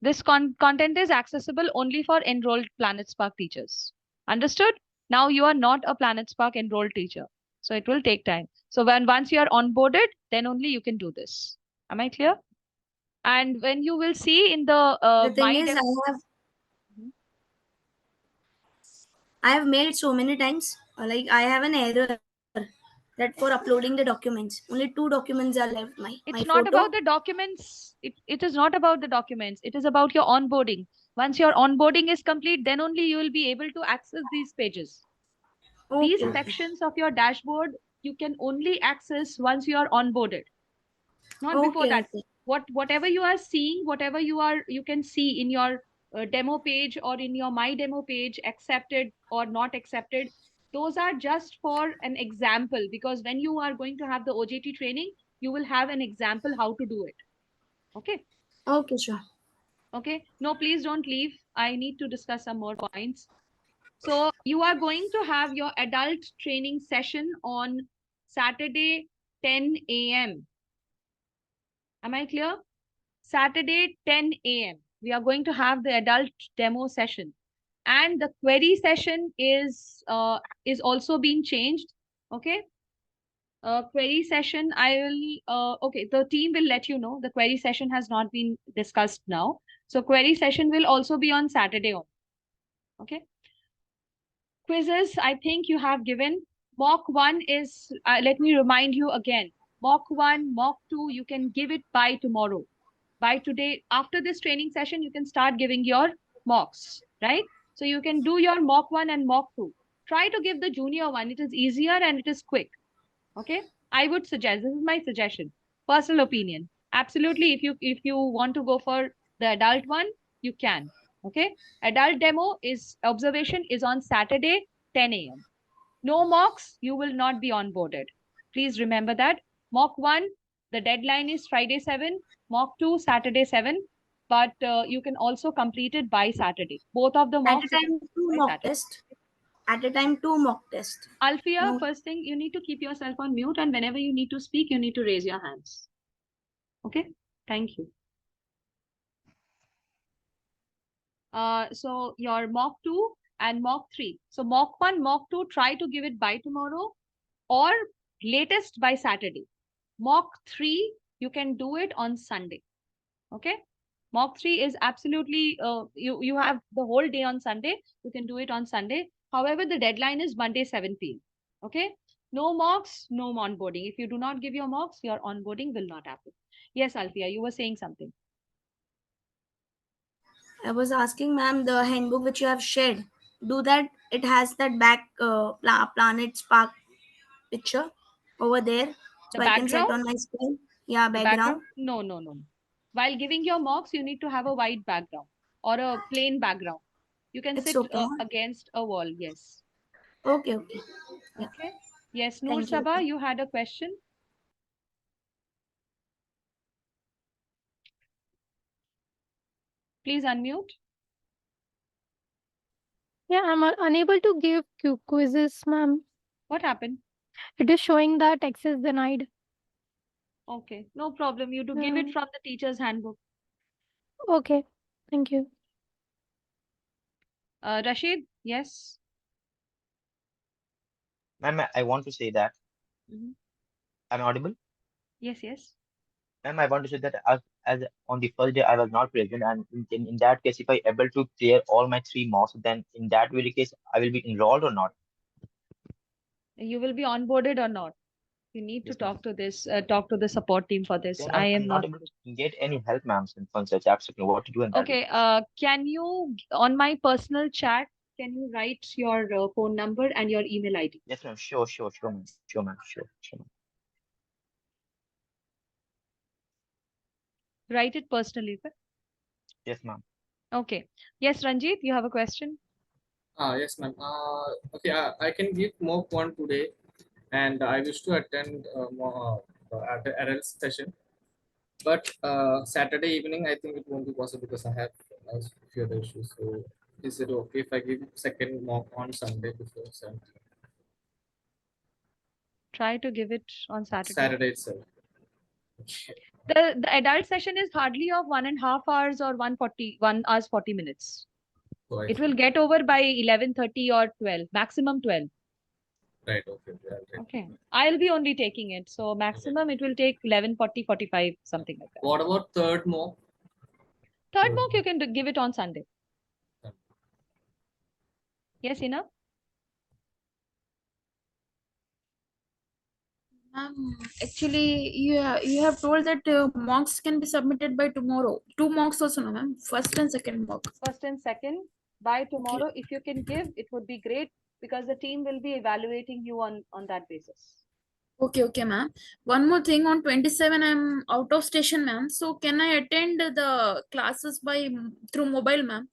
This content is accessible only for enrolled Planet Spark teachers. Understood? Now you are not a Planet Spark enrolled teacher. So it will take time. So once you are onboarded, then only you can do this. Am I clear? And when you will see in the The thing is, I have mailed so many times. Like I have an error that for uploading the documents, only 2 documents are left. My It's not photo. about the documents. It is not about the documents. It is about your onboarding. Once your onboarding is complete, then only you will be able to access these pages. These Okay. sections of your dashboard, you can only access once you are onboarded. Not before Okay, that. okay. Whatever you are seeing, whatever you can see in your demo page or in your my demo page, accepted or not accepted, those are just for an example, because when you are going to have the OJT training, you will have an example how to do it. Okay. Okay, sure. Okay. No, please don't leave. I need to discuss some more points. So you are going to have your adult training session on Saturday, 10 a.m. Am I clear? Saturday, 10 a.m. We are going to have the adult demo session. And the query session is also being changed. Okay. Query session, okay, the team will let you know. The query session has not been discussed now. So query session will also be on Saturday only. Okay. Quizzes, I think you have given. Mock 1 is, let me remind you again. Mock 1, Mock 2, you can give it by tomorrow. By today, after this training session, you can start giving your mocks, right? So you can do your Mock 1 and Mock 2. Try to give the junior one. It is easier and it is quick. Okay. I would suggest, this is my suggestion, personal opinion. Absolutely. If you want to go for the adult one, you can. Okay. Adult demo is observation is on Saturday, 10 a.m. No mocks, you will not be onboarded. Please remember that. Mock 1, the deadline is Friday 7, Mock 2, Saturday 7, but you can also complete it by Saturday. Both of the mocks. At a time, 2 mock test. At a time, 2 mock test. Alfia, No. first thing, you need to keep yourself on mute, and whenever you need to speak, you need to raise your hands. Okay, thank you. So your mock 2 and mock 3. So mock 1, mock 2, try to give it by tomorrow or latest by Saturday. Mock 3, you can do it on Sunday. Okay. Mock 3 is absolutely, you have the whole day on Sunday. You can do it on Sunday. However, the deadline is Monday, 7 p.m. Okay. No mocks, no onboarding. If you do not give your mocks, your onboarding will not happen. Yes, Alfia, you were saying something. I was asking, ma'am, the handbook which you have shared, do that, it has that back Planet Spark picture over there, The so I can set background? on my screen. Yeah, The background. No, no, no. While giving your mocks, you need to have a white background or a plain background. You can It's sit okay. against a wall. Yes. Okay, okay. Yeah. Okay. Yes, Noor Thank you. Sabah, you had a question. Please unmute. Yeah, I'm unable to give quizzes, ma'am. What happened? It is showing that access denied. Okay, no problem. You do give it from the teacher's handbook. Okay, thank you. Rashid, yes. Ma'am, I want to say that Mhm. I'm audible. Yes, yes. Ma'am, I want to say that as on the first day I was not present, and in that case, if I able to clear all my 3 mocks, then in that very case I will be enrolled or not. You will be onboarded or not? You need to talk to this, talk to the support team for this. Then I I'm am not not. able to get any help, ma'am, from such absolutely what to do in that. Okay, can you, on my personal chat, can you write your phone number and your email ID? Yes, ma'am. Sure, ma'am. Sure, ma'am. Write it personally, sir. Yes, ma'am. Okay. Yes, Ranjit, you have a question? Yes, ma'am. Okay, I can give mock 1 today, and I wish to attend at the adult session. But Saturday evening, I think it won't be possible because I have nice few other issues. So is it okay if I give second mock on Sunday before 7? Try to give it on Saturday. Saturday itself. The adult session is hardly of 1.5 hours or 1 hours 40 minutes. So I It will get over by 11:30 or 12, maximum 12. right, okay. Yeah, I'll take Okay. I'll be only taking it. So maximum it will take 11:40, 45, something like that. What about third mock? Third mock you can give it on Sunday. Yes, Ina? Actually, you have told that mocks can be submitted by tomorrow. 2 mocks also, no, ma'am. First and second mock. First and second by tomorrow. If you can give, it would be great because the team will be evaluating you on that basis. Okay, ma'am. One more thing, on 27, I'm out of station, ma'am. So can I attend the classes by through mobile, ma'am?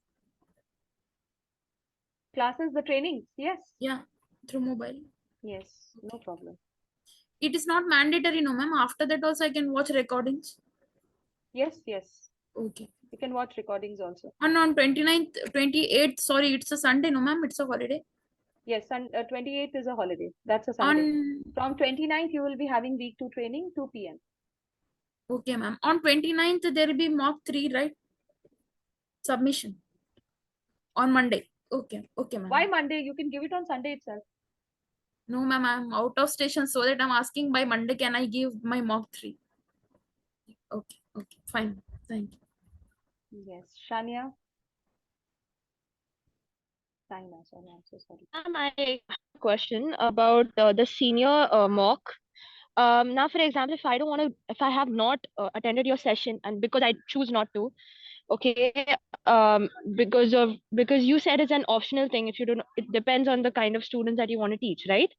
Classes, the trainings, yes. Yeah, through mobile. Yes, no problem. It is not mandatory, no, ma'am. After that also I can watch recordings. Yes, yes. Okay. You can watch recordings also. And on 29th, 28th, sorry, it's a Sunday, no, ma'am. It's a holiday. Yes, 28th is a holiday. That's a Sunday. From 29th, you will be having week 2 training, 2 p.m. Okay, ma'am. On 29th, there will be mock 3, right? Submission. On Monday. Okay, ma'am. Why Monday? You can give it on Sunday itself. No, ma'am, I'm out of station, so that I'm asking by Monday, can I give my mock 3? Okay, fine. Thank you. Yes, Shania. Sorry, I'm so sorry. I have a question about the senior mock. Now, for example, if I have not attended your session and because I choose not to, okay, because you said it's an optional thing. If you don't, it depends on the kind of students that you want to teach, right?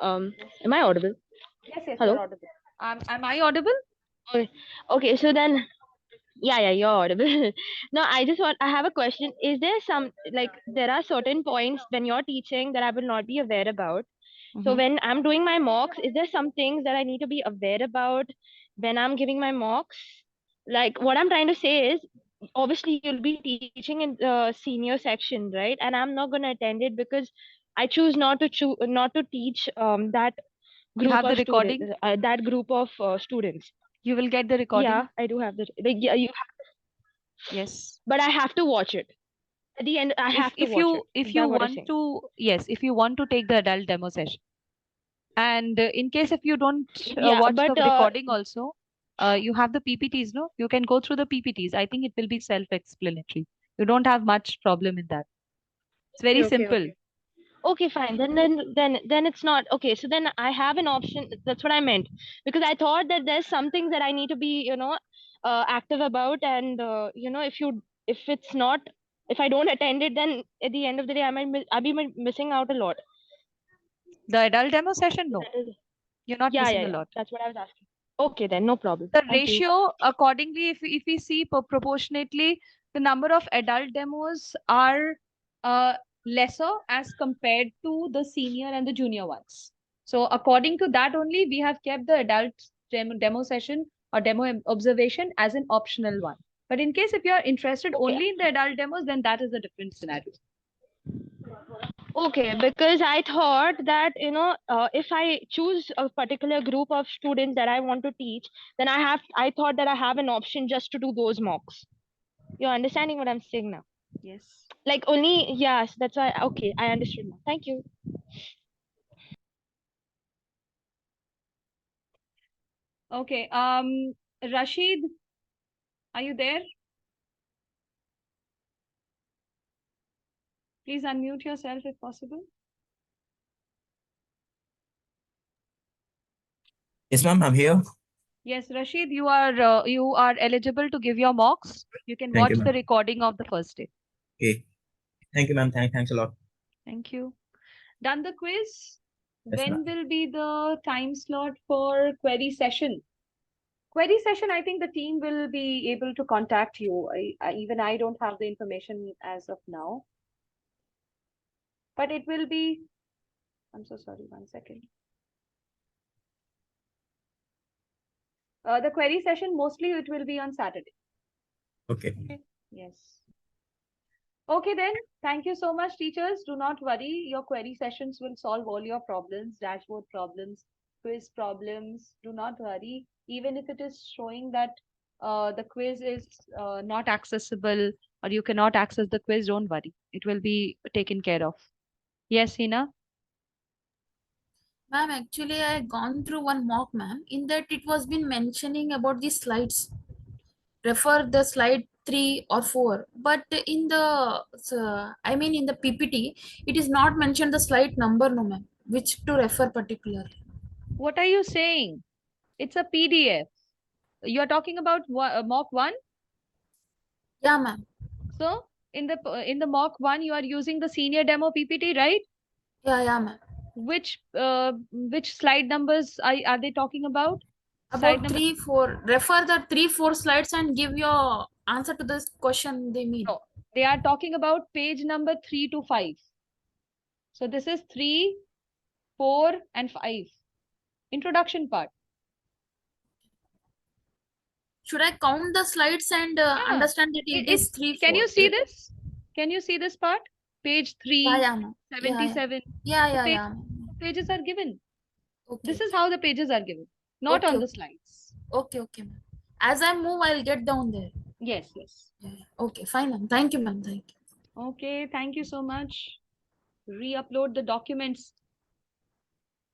Am I audible? Yes, Hello? you're audible. Am I audible? Okay, so then, yeah, you're audible. No, I have a question. Is there there are certain points when you're teaching that I will not be aware about? So when I'm doing my mocks, is there some things that I need to be aware about when I'm giving my mocks? Like what I'm trying to say is, obviously you'll be teaching in the senior section, right? And I'm not going to attend it because I choose not to teach that You group have the of students, recording? that group of students. You will get the recording? Yeah, I do have the you have, Yes. but I have to watch it. At the end, I have to watch it. If Is you that what you're want saying? to, yes, if you want to take the adult demo session, and in case if you don't Yeah, watch but the recording also, you have the PPTs, no? You can go through the PPTs. I think it will be self-explanatory. You don't have much problem in that. It's very simple. Okay, fine. Then it's not okay. So then I have an option. That's what I meant, because I thought that there's some things that I need to be, active about, and if it's not, if I don't attend it, then at the end of the day, I'll be missing out a lot. The adult demo session, no. You're not missing a lot. That's what I was asking. Okay, then no problem. The Thank you. ratio accordingly, if we see proportionately, the number of adult demos are lesser as compared to the senior and the junior ones. So according to that only, we have kept the adult demo session or demo observation as an optional one. But in case if you are interested only in the adult demos, then that is a different scenario. Okay, because I thought that, if I choose a particular group of students that I want to teach, then I thought that I have an option just to do those mocks. You're understanding what I'm saying now? Yes. Like only, yes, that's why. Okay, I understood now. Thank you. Okay. Rashid, are you there? Please unmute yourself if possible. Yes, ma'am, I'm here. Yes, Rashid, you are eligible to give your mocks. You can Thank watch you, the ma'am. recording of the first day. Okay. Thank you, ma'am. Thanks a lot. Thank you. Done the quiz? Yes, When ma'am. will be the time slot for query session? Query session, I think the team will be able to contact you. Even I don't have the information as of now. But it will be, I'm so sorry, 1 second. The query session, mostly it will be on Saturday. Okay. Yes. Okay then, thank you so much, teachers. Do not worry, your query sessions will solve all your problems, dashboard problems, quiz problems. Do not worry, even if it is showing that the quiz is not accessible or you cannot access the quiz, don't worry. It will be taken care of. Yes, Hina? Ma'am, actually, I gone through one mock, ma'am. In that, it was been mentioning about the slides. Refer the slide 3 or 4. But in the, I mean, in the PPT, it is not mentioned the slide number, no, ma'am, which to refer particularly. What are you saying? It's a PDF. You're talking about mock 1? Yeah, ma'am. So in the mock 1, you are using the senior demo PPT, right? Yeah, ma'am. Which slide numbers are they talking about? About 3, 4. Refer the 3, 4 slides and give your answer to this question they mean. No, they are talking about page number 3 to 5. So this is 3, 4, and 5. Introduction part. Should I count the slides and understand that it is 3, 4? Can you see this? Can you see this part? Page 3, Yeah, ma'am. 77. Yeah. Pages are given. This is how the pages are given, not Okay, on the okay. slides. Okay, ma'am. As I move, I'll get down there. Yes. Okay, fine, ma'am. Thank you, ma'am. Thank you. Okay, thank you so much. Re-upload the documents.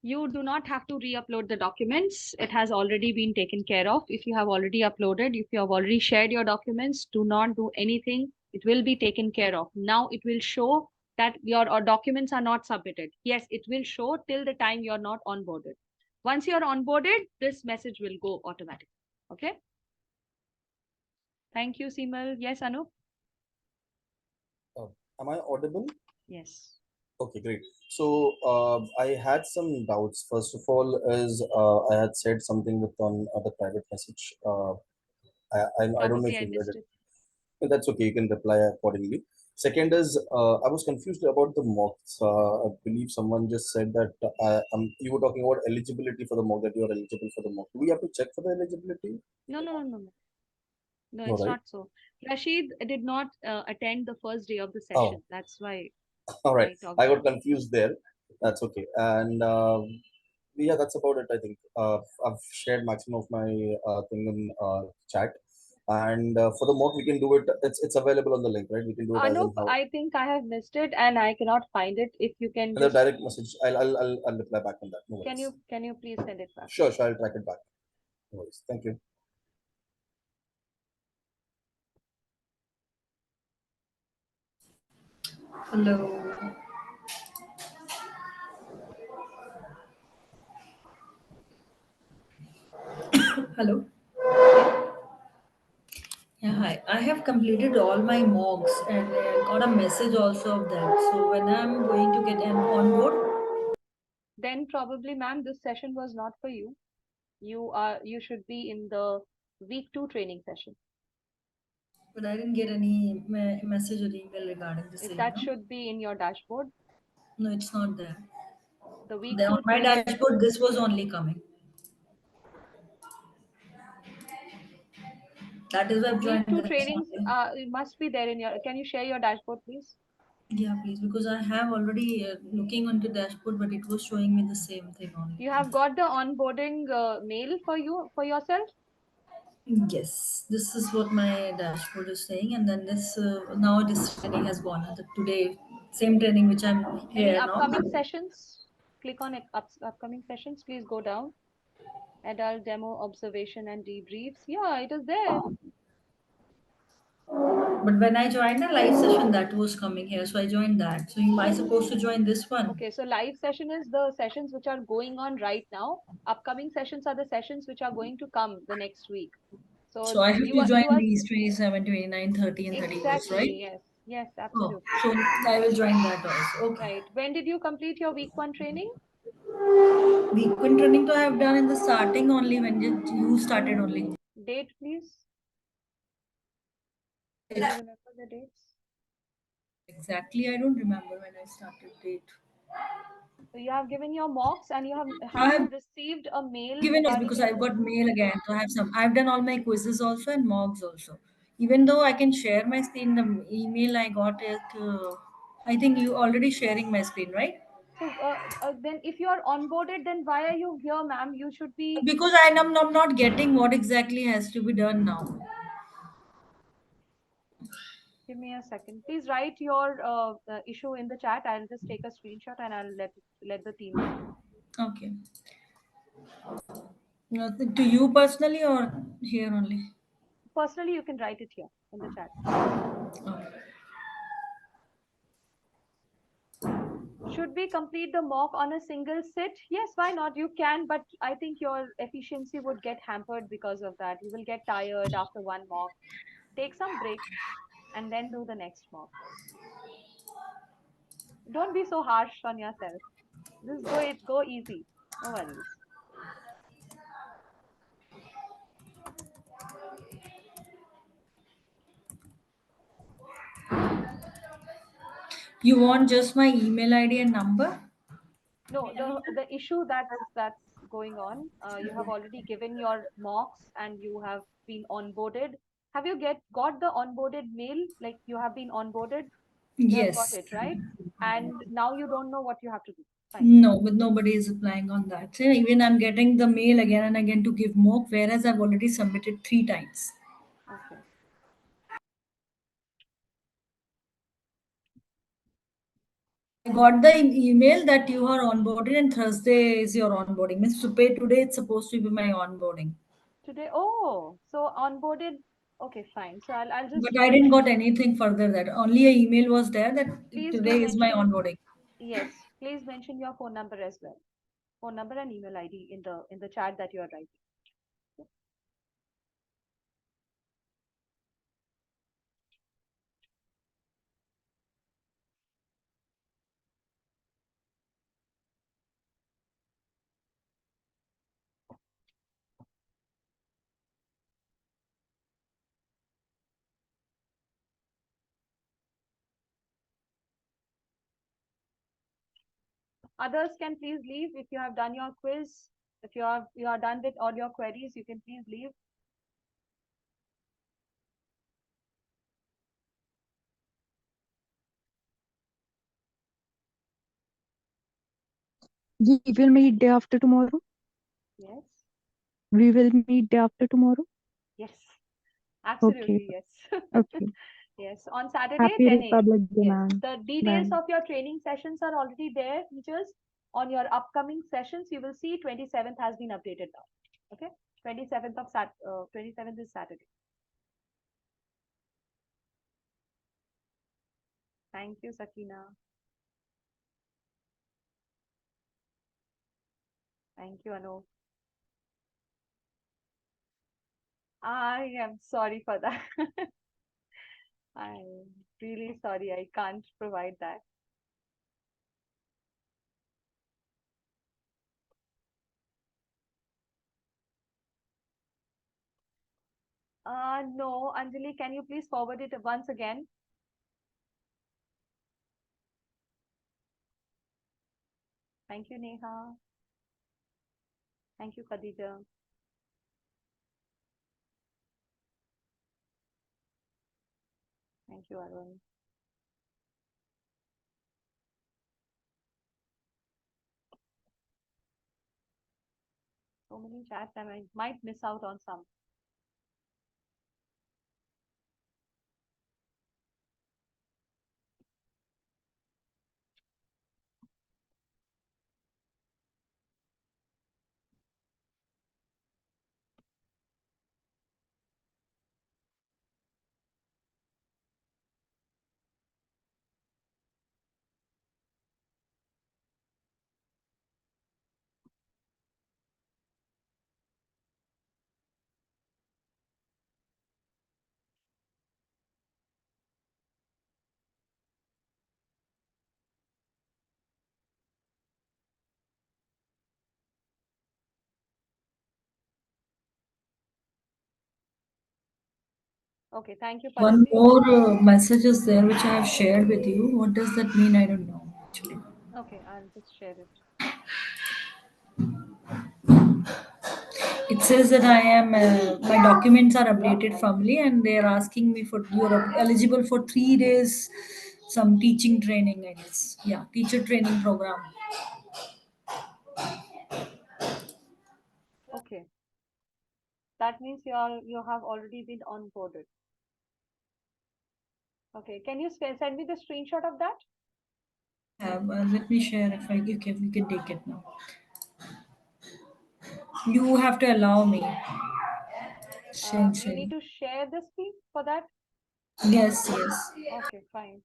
You do not have to re-upload the documents. It has already been taken care of. If you have already uploaded, if you have already shared your documents, do not do anything. It will be taken care of. Now it will show that your documents are not submitted. Yes, it will show till the time you're not onboarded. Once you're onboarded, this message will go automatically. Okay. Thank you, Simal. Yes, Anup? Am I audible? Yes. Okay, great. So I had some doubts. First of all, is I had said something with on the private message. I don't know Probably if I you read missed it. it. But that's okay. You can reply accordingly. Second is I was confused about the mocks. I believe someone just said that you were talking about eligibility for the mock, that you are eligible for the mock. Do we have to check for the eligibility? No. No, No, it's right? not so. Rashid did not attend the first day of the Oh, session. That's why all right. I talked I got about it. confused there. That's okay. And yeah, that's about it. I think I've shared maximum of my thing in chat. And for the mock, we can do it. It's available on the link, right? We can do it as in Anup, how I think I have missed it and I cannot find it. If you can in the just, direct message. I'll reply back on that. No worries. can you please send it back? Sure. I'll track it back. No worries. Thank you. Hello. Hello. Yeah, hi. I have completed all my mocks and got a message also of that. So when I'm going to get an on board, Then probably, ma'am, this session was not for you. You should be in the week 2 training session. but I didn't get any message or email regarding the same. That No? should be in your dashboard. No, it's not there. The week On 2 my training. dashboard, this was only coming. That is why I've Week joined 2 this trainings only. must be there in your. Can you share your dashboard, please? Yeah, please, because I have already looking onto dashboard, but it was showing me the same thing only. You have got the onboarding mail for yourself? Yes, this is what my dashboard is saying, and then this now this training has gone. Today, same training which I'm Any here now. upcoming sessions? Click on upcoming sessions. Please go down. Adult demo observation and debriefs. Yeah, it is there. But when I joined a live session, that was coming here, so I joined that. So am I supposed to join this one? Okay, so live session is the sessions which are going on right now. Upcoming sessions are the sessions which are going to come the next week. So I have you to join are these 27, 29, 30, and 31st, right? exactly, yes, Oh, absolutely. so I will join that also. Okay. Right. When did you complete your week 1 training? Week 1 training I have done in the starting only when you started only. Date, please. Do you remember the dates? Exactly, I don't remember when I started date. So you have given your mocks and you have I have received a mail given it regarding because your I've got mail again. So I've done all my quizzes also and mocks also. Even though I can share my screen, the email I got it. I think you already sharing my screen, right? So then if you are onboarded, then why are you here, ma'am? You should be. Because I'm not getting what exactly has to be done now. Give me a second. Please write your issue in the chat. I'll just take a screenshot and I'll let the team know. Okay. To you personally or here only? Personally, you can write it here in the chat. Should we complete the mock on a single sit? Yes, why not? You can, but I think your efficiency would get hampered because of that. You will get tired after one mock. Take some break and then do the next mock. Don't be so harsh on yourself. Just go easy. No worries. You want just my email ID and number? No, the issue that's going on. You have already given your mocks and you have been onboarded. Have you got the onboarded mail? Like you have been onboarded? You have got Yes. it, right? And now you don't know what you have to do. Fine. No, but nobody is applying on that. So even I'm getting the mail again and again to give mock, whereas I've already submitted 3 times. Okay. I got the email that you are onboarded and Thursday is your onboarding. Means today it's supposed to be my onboarding. Today, oh, so onboarded. Okay, fine. So I'll just. But I didn't got anything further that only a email was there that Please do today is my mention. onboarding. Yes, please mention your phone number as well. Phone number and email ID in the chat that you are writing. Others can please leave if you have done your quiz. If you are done with all your queries, you can please leave. We will meet day after tomorrow. Yes. We will meet day after tomorrow. Yes. Absolutely, Okay. yes. Okay. Yes, on Saturday, Happy 10 a.m. Republic Day, Yes, ma'am. the details Bye. of your training sessions are already there, teachers. On your upcoming sessions, you will see 27th has been updated now. Okay, 27th is Saturday. Thank you, Sakina. Thank you, Anu. I am sorry for that. I'm really sorry. I can't provide that. No, Anjali, can you please forward it once again? Thank you, Neha. Thank you, Khadija. Thank you, Arun. So many chats, and I might miss out on some. Okay, thank you, One Pallavi. more message is there which I have shared with you. What does that mean? I don't know actually. Okay, I'll just share it. It says that I am, my documents are updated firmly and they are asking me for, you're eligible for 3 days, some teaching training, I guess. Yeah, teacher training program. Okay. That means you have already been onboarded. Okay. Can you send me the screenshot of that? Let me share if I, okay, we can take it now. You have to allow me. You need to share the screen for that? Yes, yes. Okay, fine.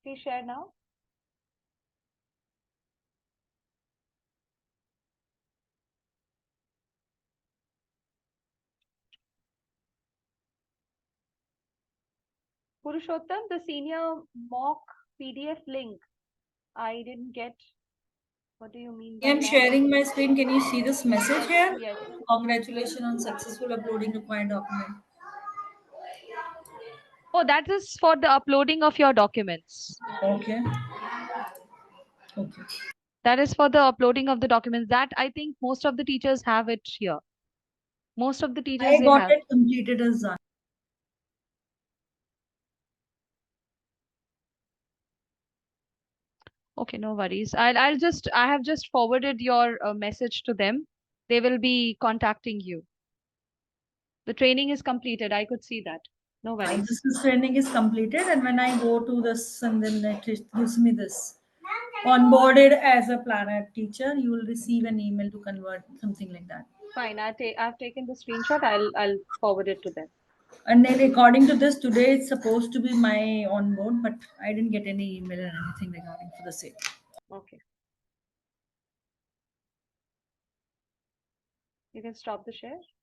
Please share now. Purushottam, the senior mock PDF link, I didn't get. What do you mean by I'm that? sharing my screen. Can you see this message here? Yes. Congratulations on successful uploading required document. Oh, that is for the uploading of your documents. Okay. Okay. That is for the uploading of the documents. That I think most of the teachers have it here. Most of the teachers I they got have. it completed as done. Okay, no worries. I have just forwarded your message to them. They will be contacting you. The training is completed. I could see that. No worries. This training is completed, and when I go to this, and then it gives me this onboarded as a planner teacher, you will receive an email to convert, something like that. Fine. I've taken the screenshot. I'll forward it to them. And then according to this, today it's supposed to be my onboard, but I didn't get any email or anything regarding for the same. Okay. You can stop the share.